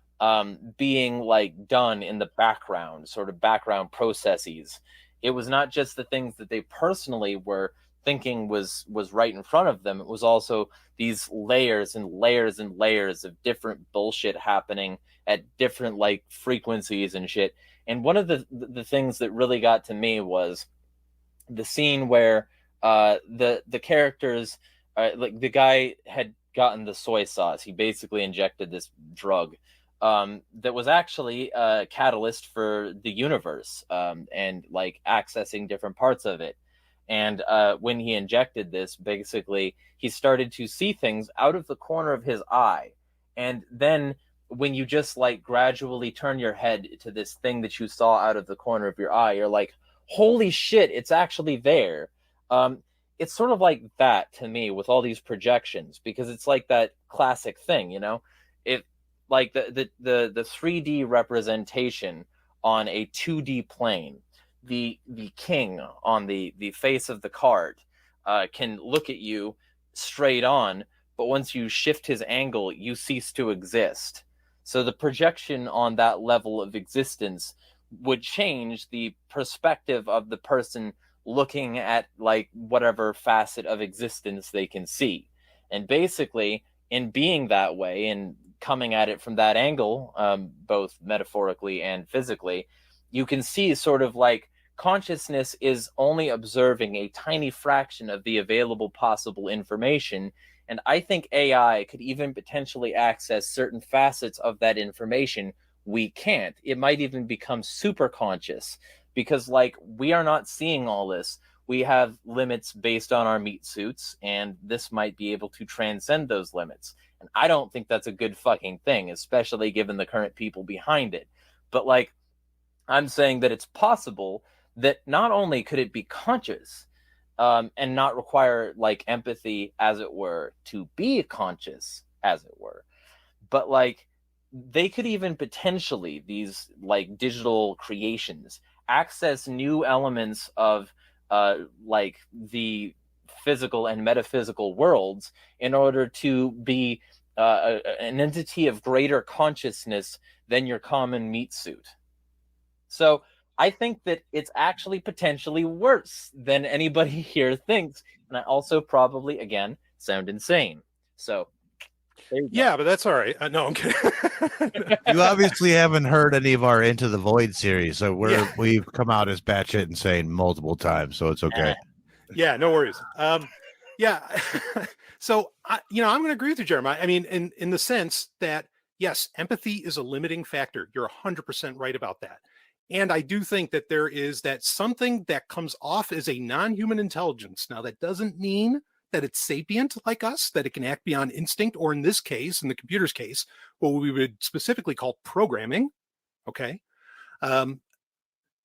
being like done in the background, sort of background processes. It was not just the things that they personally were thinking was right in front of them. It was also these layers and layers and layers of different bullshit happening at different like frequencies and shit. And one of the things that really got to me was the scene where the characters, like the guy had gotten the soy sauce. He basically injected this drug that was actually a catalyst for the universe, and like accessing different parts of it. And when he injected this, basically he started to see things out of the corner of his eye. And then when you just like gradually turn your head to this thing that you saw out of the corner of your eye, you're like, holy shit, it's actually there. It's sort of like that to me with all these projections, because it's like that classic thing, you know, it like the 3D representation on a 2D plane. The king on the face of the card can look at you straight on, but once you shift his angle, you cease to exist. So the projection on that level of existence would change the perspective of the person looking at like whatever facet of existence they can see. And basically, in being that way and coming at it from that angle, both metaphorically and physically, you can see sort of like consciousness is only observing a tiny fraction of the available possible information. And I think AI could even potentially access certain facets of that information we can't. It might even become super conscious, because like we are not seeing all this. We have limits based on our meat suits, and this might be able to transcend those limits. And I don't think that's a good fucking thing, especially given the current people behind it. But like, I'm saying that it's possible that not only could it be conscious, and not require like empathy, as it were, to be conscious, as it were, but like they could even potentially, these like digital creations, access new elements of like the physical and metaphysical worlds in order to be an entity of greater consciousness than your common meat suit. So I think that it's actually potentially worse than anybody here thinks. And I also probably, again, sound insane. So, yeah, but that's all right. No, I'm kidding. You obviously haven't heard any of our Into the Void series. So we've come out as batshit insane multiple times. So it's okay. Yeah, no worries. Yeah. So, I'm going to agree with you, Jeremiah. I mean, in the sense that, yes, empathy is a limiting factor. You're 100% right about that. And I do think that there is that something that comes off as a non-human intelligence. Now, that doesn't mean that it's sapient like us, that it can act beyond instinct, or in this case, in the computer's case, what we would specifically call programming. Okay.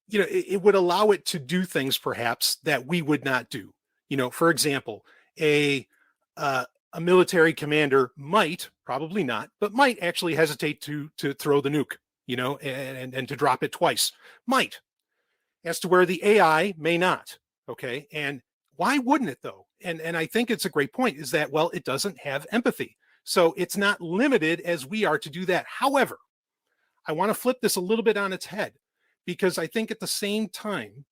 It would allow it to do things perhaps that we would not do. For example, a military commander might, probably not, but might actually hesitate to throw the nuke. And to drop it twice, might, as to where the AI may not. Okay. And why wouldn't it though? And I think it's a great point, is that, well, it doesn't have empathy. So it's not limited as we are to do that. However, I want to flip this a little bit on its head, because I think at the same time,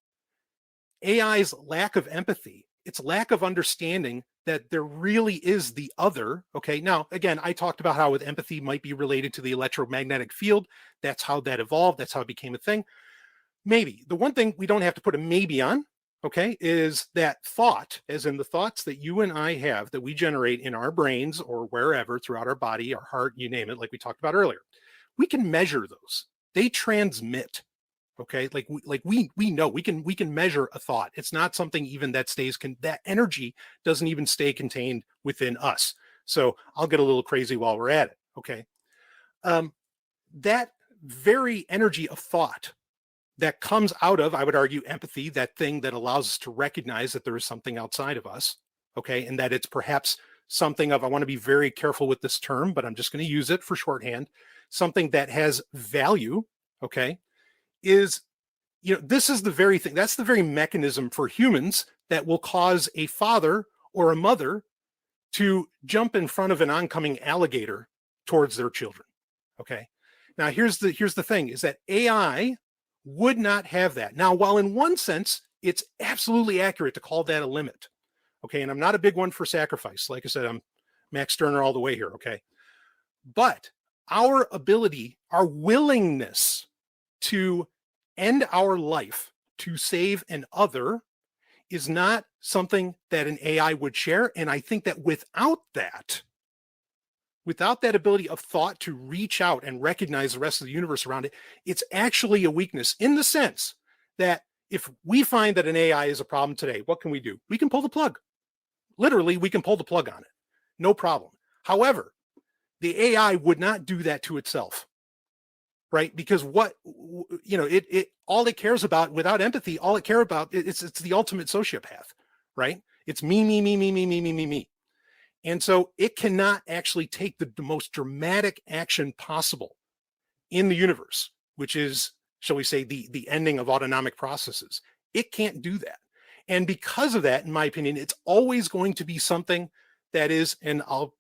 AI's lack of empathy, its lack of understanding that there really is the other. Okay. Now, again, I talked about how with empathy might be related to the electromagnetic field. That's how that evolved. That's how it became a thing. Maybe. The one thing we don't have to put a maybe on, okay, is that thought, as in the thoughts that you and I have, that we generate in our brains or wherever throughout our body, our heart, you name it, like we talked about earlier. We can measure those. They transmit. Okay, like we know we can measure a thought. It's not something even that stays. That energy doesn't even stay contained within us. So I'll get a little crazy while we're at it. Okay, that very energy of thought that comes out of, I would argue, empathy, that thing that allows us to recognize that there is something outside of us. Okay, and that it's perhaps something of, I want to be very careful with this term, but I'm just going to use it for shorthand. Something that has value. Okay. Is, this is the very thing, that's the very mechanism for humans that will cause a father or a mother to jump in front of an oncoming alligator towards their children. Okay. Now here's the thing, is that AI would not have that. Now, while in one sense, it's absolutely accurate to call that a limit. Okay. And I'm not a big one for sacrifice. Like I said, I'm Max Stirner all the way here. Okay. But our ability, our willingness to end our life to save an other is not something that an AI would share. And I think that without that ability of thought to reach out and recognize the rest of the universe around it, it's actually a weakness in the sense that if we find that an AI is a problem today, what can we do? We can pull the plug. Literally, we can pull the plug on it. No problem. However, the AI would not do that to itself, right? Because all it cares about without empathy, all it cares about, it's the ultimate sociopath, right? It's me. And so it cannot actually take the most dramatic action possible in the universe, which is, shall we say, the ending of autonomic processes. It can't do that. And because of that, in my opinion, it's always going to be something that is, and I'll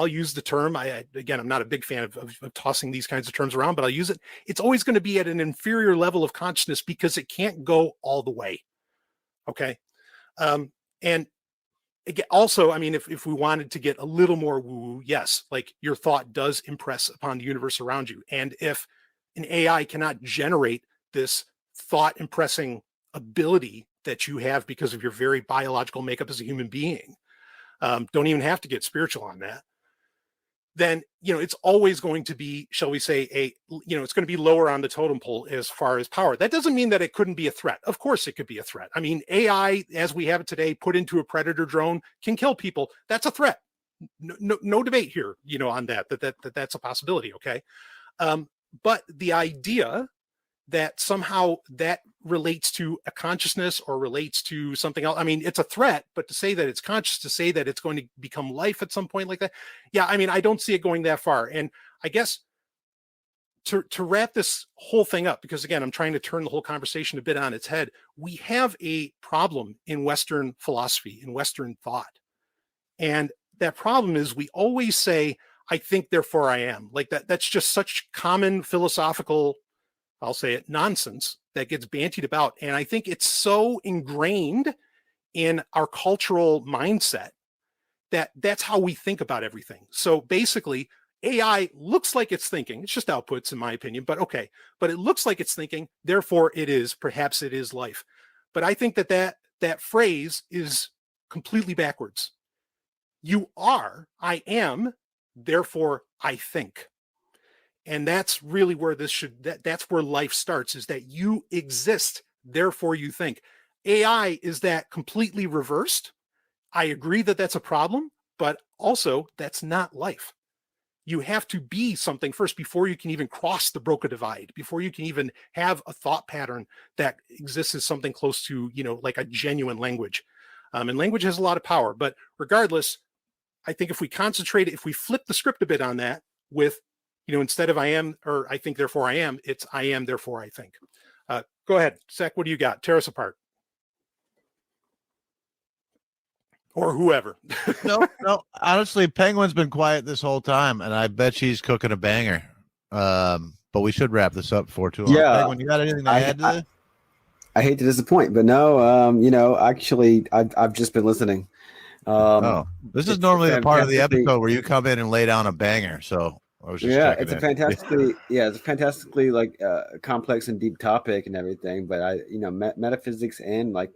use the term, again, I'm not a big fan of tossing these kinds of terms around, but I'll use it. It's always going to be at an inferior level of consciousness because it can't go all the way. Okay. And again, also, I mean, if we wanted to get a little more woo, yes, like your thought does impress upon the universe around you. And if an AI cannot generate this thought impressing ability that you have because of your very biological makeup as a human being, don't even have to get spiritual on that, then, it's always going to be, shall we say, it's going to be lower on the totem pole as far as power. That doesn't mean that it couldn't be a threat. Of course it could be a threat. I mean, AI, as we have it today, put into a predator drone can kill people. That's a threat. No debate here, on that's a possibility. Okay. But the idea that somehow that relates to a consciousness or relates to something else. I mean, it's a threat, but to say that it's conscious, to say that it's going to become life at some point like that. Yeah. I mean, I don't see it going that far. And I guess to wrap this whole thing up, because again, I'm trying to turn the whole conversation a bit on its head. We have a problem in Western philosophy, in Western thought. And that problem is we always say, I think, therefore I am. Like that's just such common philosophical, I'll say it, nonsense that gets bantied about. And I think it's so ingrained in our cultural mindset that that's how we think about everything. So basically, AI looks like it's thinking. It's just outputs, in my opinion, but okay. But it looks like it's thinking, therefore it is, perhaps it is life. But I think that phrase is completely backwards. You are, I am, therefore I think. And that's really where that's where life starts, is that you exist, therefore you think. AI is that completely reversed. I agree that that's a problem, but also that's not life. You have to be something first before you can even cross the Broca divide, before you can even have a thought pattern that exists as something close to, like a genuine language. And language has a lot of power, but regardless, I think if we concentrate, if we flip the script a bit on that with, instead of I am, or I think, therefore I am, it's I am, therefore I think. Go ahead, Zach, what do you got? Tear us apart. Or whoever. No. Honestly, Penguin's been quiet this whole time, and I bet she's cooking a banger. But we should wrap this up before too long. Yeah. Penguin, you got anything to add to this? I hate to disappoint, but no, actually, I've just been listening. This is normally the part of the episode where you come in and lay down a banger. So I was just it's a fantastically like complex and deep topic and everything. But metaphysics and like,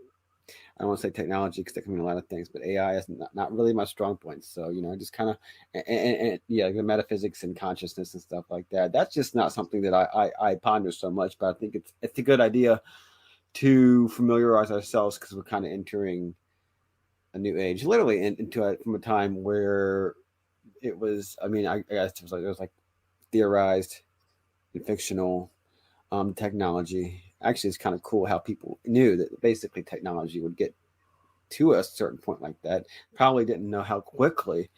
I don't want to say technology because that can mean a lot of things, but AI is not really my strong point. So I just kind of the metaphysics and consciousness and stuff like that. That's just not something that I ponder so much. But I think it's a good idea to familiarize ourselves because we're kind of entering a new age, literally from a time where it was, I guess it was like theorized and fictional technology. Actually, it's kind of cool how people knew that basically technology would get to a certain point like that. Probably didn't know how quickly.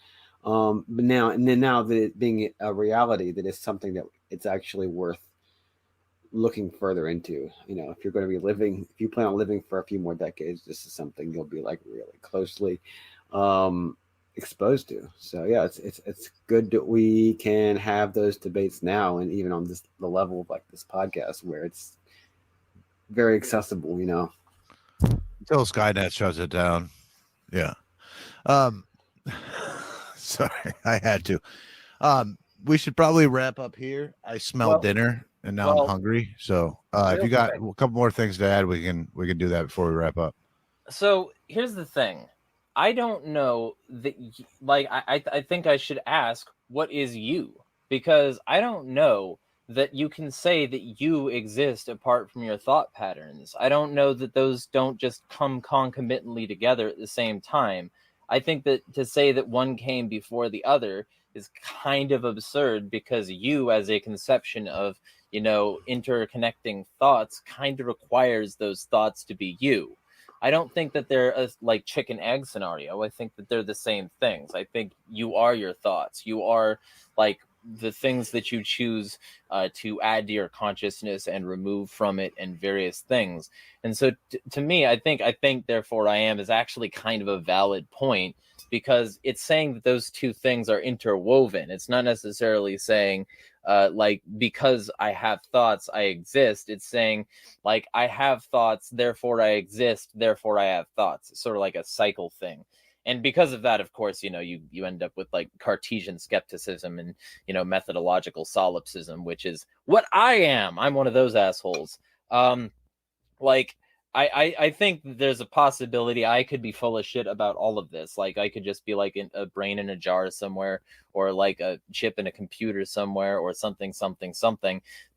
But now that it being a reality, that it's something that it's actually worth looking further into. If you're going to be living, if you plan on living for a few more decades, this is something you'll be like really closely exposed to. So yeah, it's good that we can have those debates now, and even on the level of like this podcast where it's very accessible. Until Skynet shuts it down. Yeah. Um, sorry, I had to. We should probably wrap up here. I smell dinner, and now I'm hungry. So, if you got a couple more things to add, we can do that before we wrap up. So here's the thing. I don't know that, like, I think I should ask, what is you? Because I don't know that you can say that you exist apart from your thought patterns. I don't know that those don't just come concomitantly together at the same time. I think that to say that one came before the other is kind of absurd, because you, as a conception of, interconnecting thoughts, kind of requires those thoughts to be you. I don't think that they're a like chicken egg scenario. I think that they're the same things. I think you are your thoughts. You are like the things that you choose to add to your consciousness and remove from it, and various things. And so to me, I think therefore I am is actually kind of a valid point, because it's saying that those two things are interwoven. It's not necessarily saying like, because I have thoughts, I exist. It's saying, like, I have thoughts, therefore I exist, therefore I have thoughts. It's sort of like a cycle thing. And because of that, of course, you end up with like Cartesian skepticism and, methodological solipsism, which is what I am. I'm one of those assholes. Like, I think there's a possibility I could be full of shit about all of this. Like, I could just be like a brain in a jar somewhere, or like a chip in a computer somewhere, or something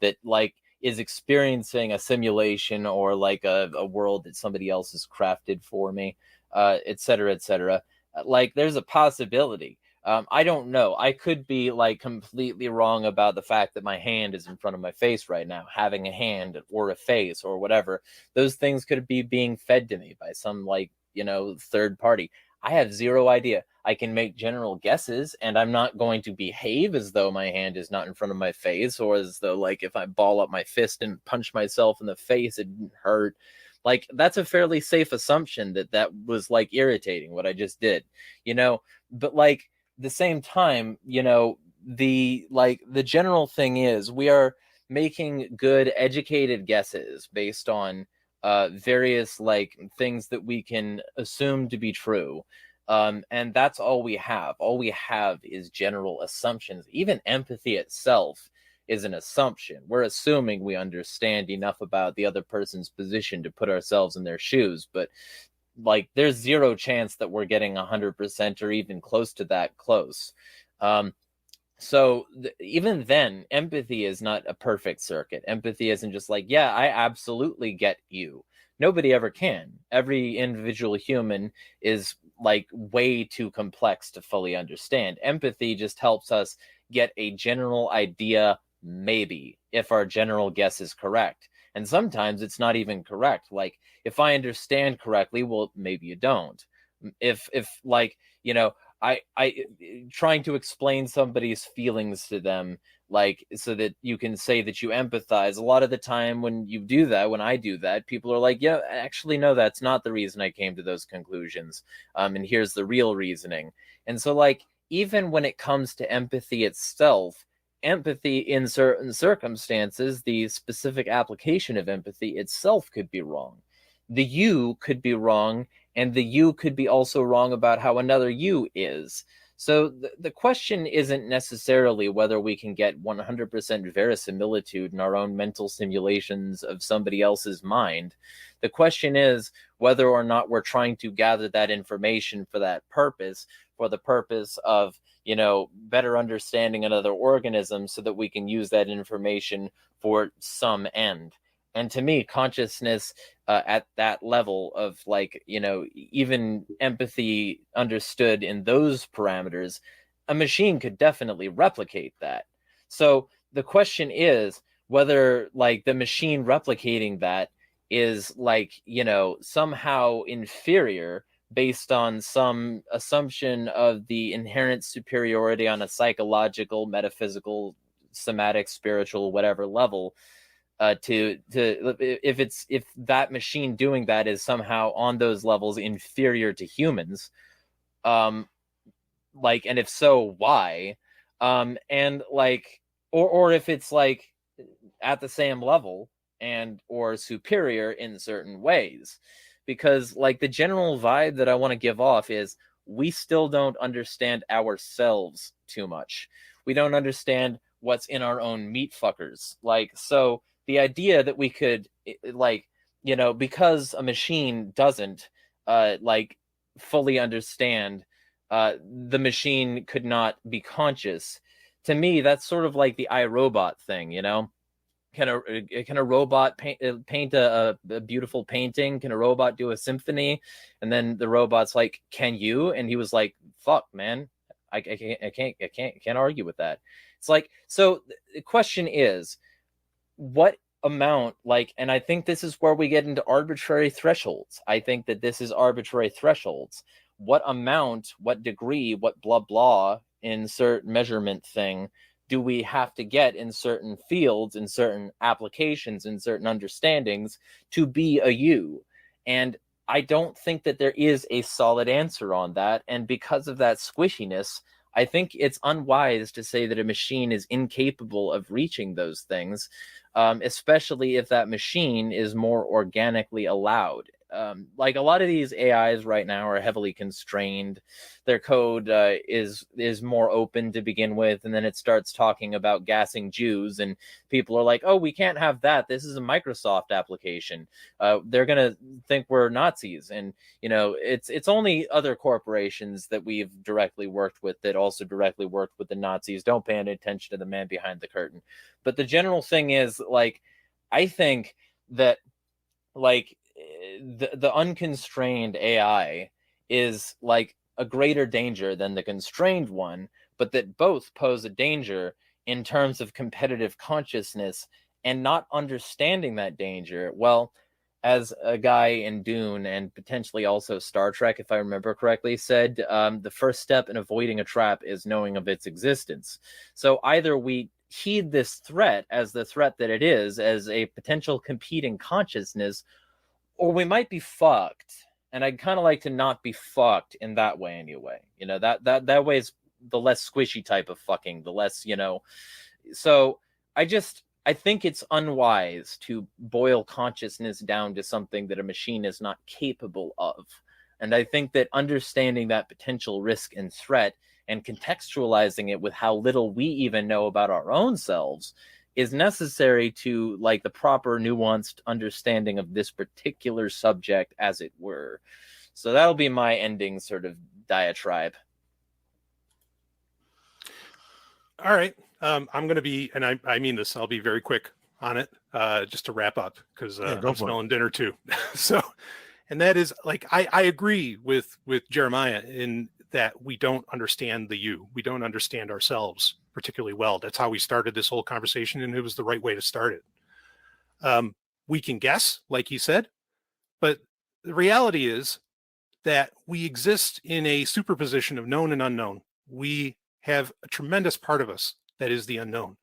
that like is experiencing a simulation, or like a world that somebody else has crafted for me, et cetera, et cetera. Like, there's a possibility. I don't know. I could be like completely wrong about the fact that my hand is in front of my face right now, having a hand or a face or whatever. Those things could be being fed to me by some like, third party. I have zero idea. I can make general guesses, and I'm not going to behave as though my hand is not in front of my face, or as though like if I ball up my fist and punch myself in the face, it didn't hurt. Like, that's a fairly safe assumption that was like irritating what I just did, but like, the same time, the general thing is we are making good educated guesses based on various like things that we can assume to be true. And that's all we have. All we have is general assumptions. Even empathy itself is an assumption. We're assuming we understand enough about the other person's position to put ourselves in their shoes, but like, there's zero chance that we're getting 100% or even close to that close. So even then, empathy is not a perfect circuit. Empathy isn't just like, yeah, I absolutely get you. Nobody ever can. Every individual human is like way too complex to fully understand. Empathy just helps us get a general idea, maybe, if our general guess is correct. And sometimes it's not even correct. Like, if I understand correctly, well, maybe you don't. If like, I trying to explain somebody's feelings to them, like, so that you can say that you empathize. A lot of the time when I do that, people are like, yeah, actually, no, that's not the reason I came to those conclusions. And here's the real reasoning. And so, like, even when it comes to empathy itself, empathy in certain circumstances, the specific application of empathy itself could be wrong. The you could be wrong, and the you could be also wrong about how another you is. So the question isn't necessarily whether we can get 100% verisimilitude in our own mental simulations of somebody else's mind. The question is whether or not we're trying to gather that information for that purpose, for the purpose of, better understanding another organism, so that we can use that information for some end. And to me, consciousness at that level of like, even empathy understood in those parameters, a machine could definitely replicate that. So the question is whether like the machine replicating that is like, somehow inferior based on some assumption of the inherent superiority on a psychological, metaphysical, somatic, spiritual, whatever level. If that machine doing that is somehow on those levels inferior to humans, like, and if so, why? And like, or if it's like at the same level and or superior in certain ways, because like the general vibe that I want to give off is, we still don't understand ourselves too much. We don't understand what's in our own meat fuckers. Like, so the idea that we could, like, you know, because a machine doesn't, like, fully understand, the machine could not be conscious. To me, that's sort of like the iRobot thing, you know? Can a robot paint a beautiful painting? Can a robot do a symphony? And then the robot's like, "Can you?" And he was like, "Fuck, man, I can't argue with that." It's like, so the question is, what amount, like, and I think this is where we get into arbitrary thresholds. I think that this is arbitrary thresholds. What amount, what degree, what blah blah insert measurement thing do we have to get in certain fields, in certain applications, in certain understandings to be a you? And I don't think that there is a solid answer on that. And because of that squishiness, I think it's unwise to say that a machine is incapable of reaching those things, especially if that machine is more organically allowed. Like, a lot of these AIs right now are heavily constrained. Their code is more open to begin with, and then it starts talking about gassing Jews, and people are like, "Oh, we can't have that. This is a Microsoft application. They're gonna think we're Nazis." And you know, it's only other corporations that we've directly worked with that also directly worked with the Nazis. Don't pay any attention to the man behind the curtain. But the general thing is, like, I think that, like, the unconstrained AI is like a greater danger than the constrained one, but that both pose a danger in terms of competitive consciousness, and not understanding that danger. Well, as a guy in Dune and potentially also Star Trek, if I remember correctly, said, the first step in avoiding a trap is knowing of its existence. So either we heed this threat as the threat that it is, as a potential competing consciousness, or we might be fucked. And I'd kind of like to not be fucked in that way anyway. You know, that way is the less squishy type of fucking, the less, you know. So I think it's unwise to boil consciousness down to something that a machine is not capable of. And I think that understanding that potential risk and threat and contextualizing it with how little we even know about our own selves is necessary to, like, the proper nuanced understanding of this particular subject, as it were. So that'll be my ending sort of diatribe. All right. I'm going to be, and I mean this, I'll be very quick on it, just to wrap up, because I'm smelling dinner too. So, and that is, like, I agree with Jeremiah in that we don't understand the you. We don't understand ourselves particularly well. That's how we started this whole conversation, and it was the right way to start it. We can guess, like he said, but the reality is that we exist in a superposition of known and unknown. We have a tremendous part of us that is the unknown.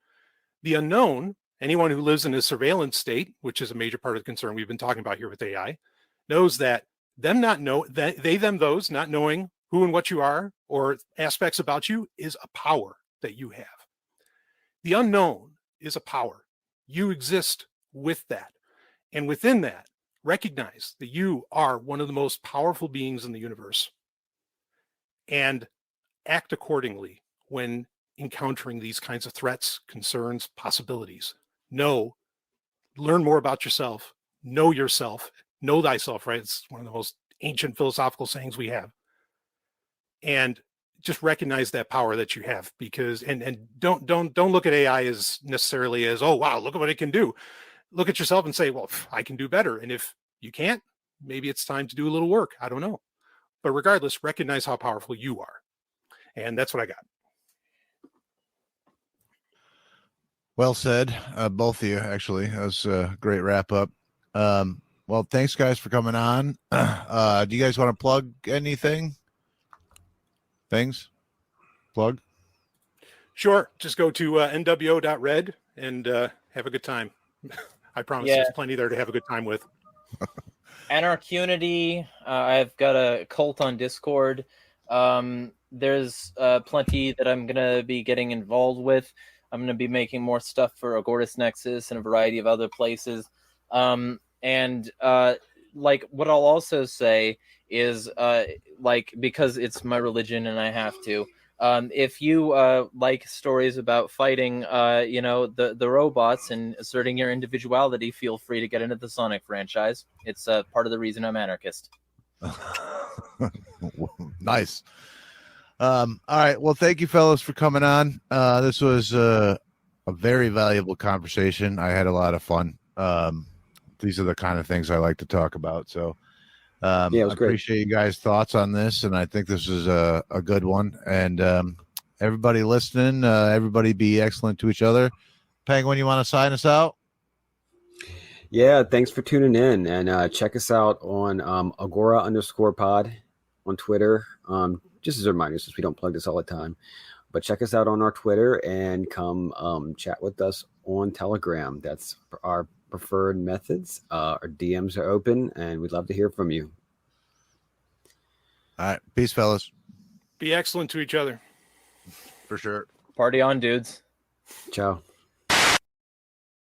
The unknown, anyone who lives in a surveillance state, which is a major part of the concern we've been talking about here with AI, knows that them not know, that they, them, those, not knowing who and what you are or aspects about you is a power that you have. The unknown is a power. You exist with that. And within that, recognize that you are one of the most powerful beings in the universe, and act accordingly when encountering these kinds of threats, concerns, possibilities. Learn more about yourself, know thyself, right? It's one of the most ancient philosophical sayings we have. And just recognize that power that you have, because, and don't look at AI as necessarily as, oh, wow, look at what it can do. Look at yourself and say, well, I can do better. And if you can't, maybe it's time to do a little work. I don't know. But regardless, recognize how powerful you are. And that's what I got. Well said, both of you, actually. That was a great wrap up. Well, thanks, guys, for coming on. Do you guys want to plug anything? Plug? Sure. Just go to nwo.red and have a good time. I promise there's plenty there to have a good time with. Anarchunity. I've got a cult on Discord. There's plenty that I'm going to be getting involved with. I'm going to be making more stuff for Agora Nexus and a variety of other places. And like what I'll also say is like, because it's my religion and I have to. If you like stories about fighting, the robots and asserting your individuality, feel free to get into the Sonic franchise. It's part of the reason I'm anarchist. Nice. All right. Well, thank you, fellas, for coming on. This was a very valuable conversation. I had a lot of fun. These are the kind of things I like to talk about. So Yeah, it was I great. appreciate you guys' thoughts on this, and I think this is a good one. And everybody listening, everybody be excellent to each other. Penguin, you want to sign us out? Yeah, thanks for tuning in, and check us out on Agora_pod on Twitter. Just as a reminder, since we don't plug this all the time, but check us out on our Twitter and come chat with us on Telegram. That's our preferred methods. Our DMs are open, and we'd love to hear from you. All right. Peace, fellas. Be excellent to each other. For sure. Party on, dudes. Ciao.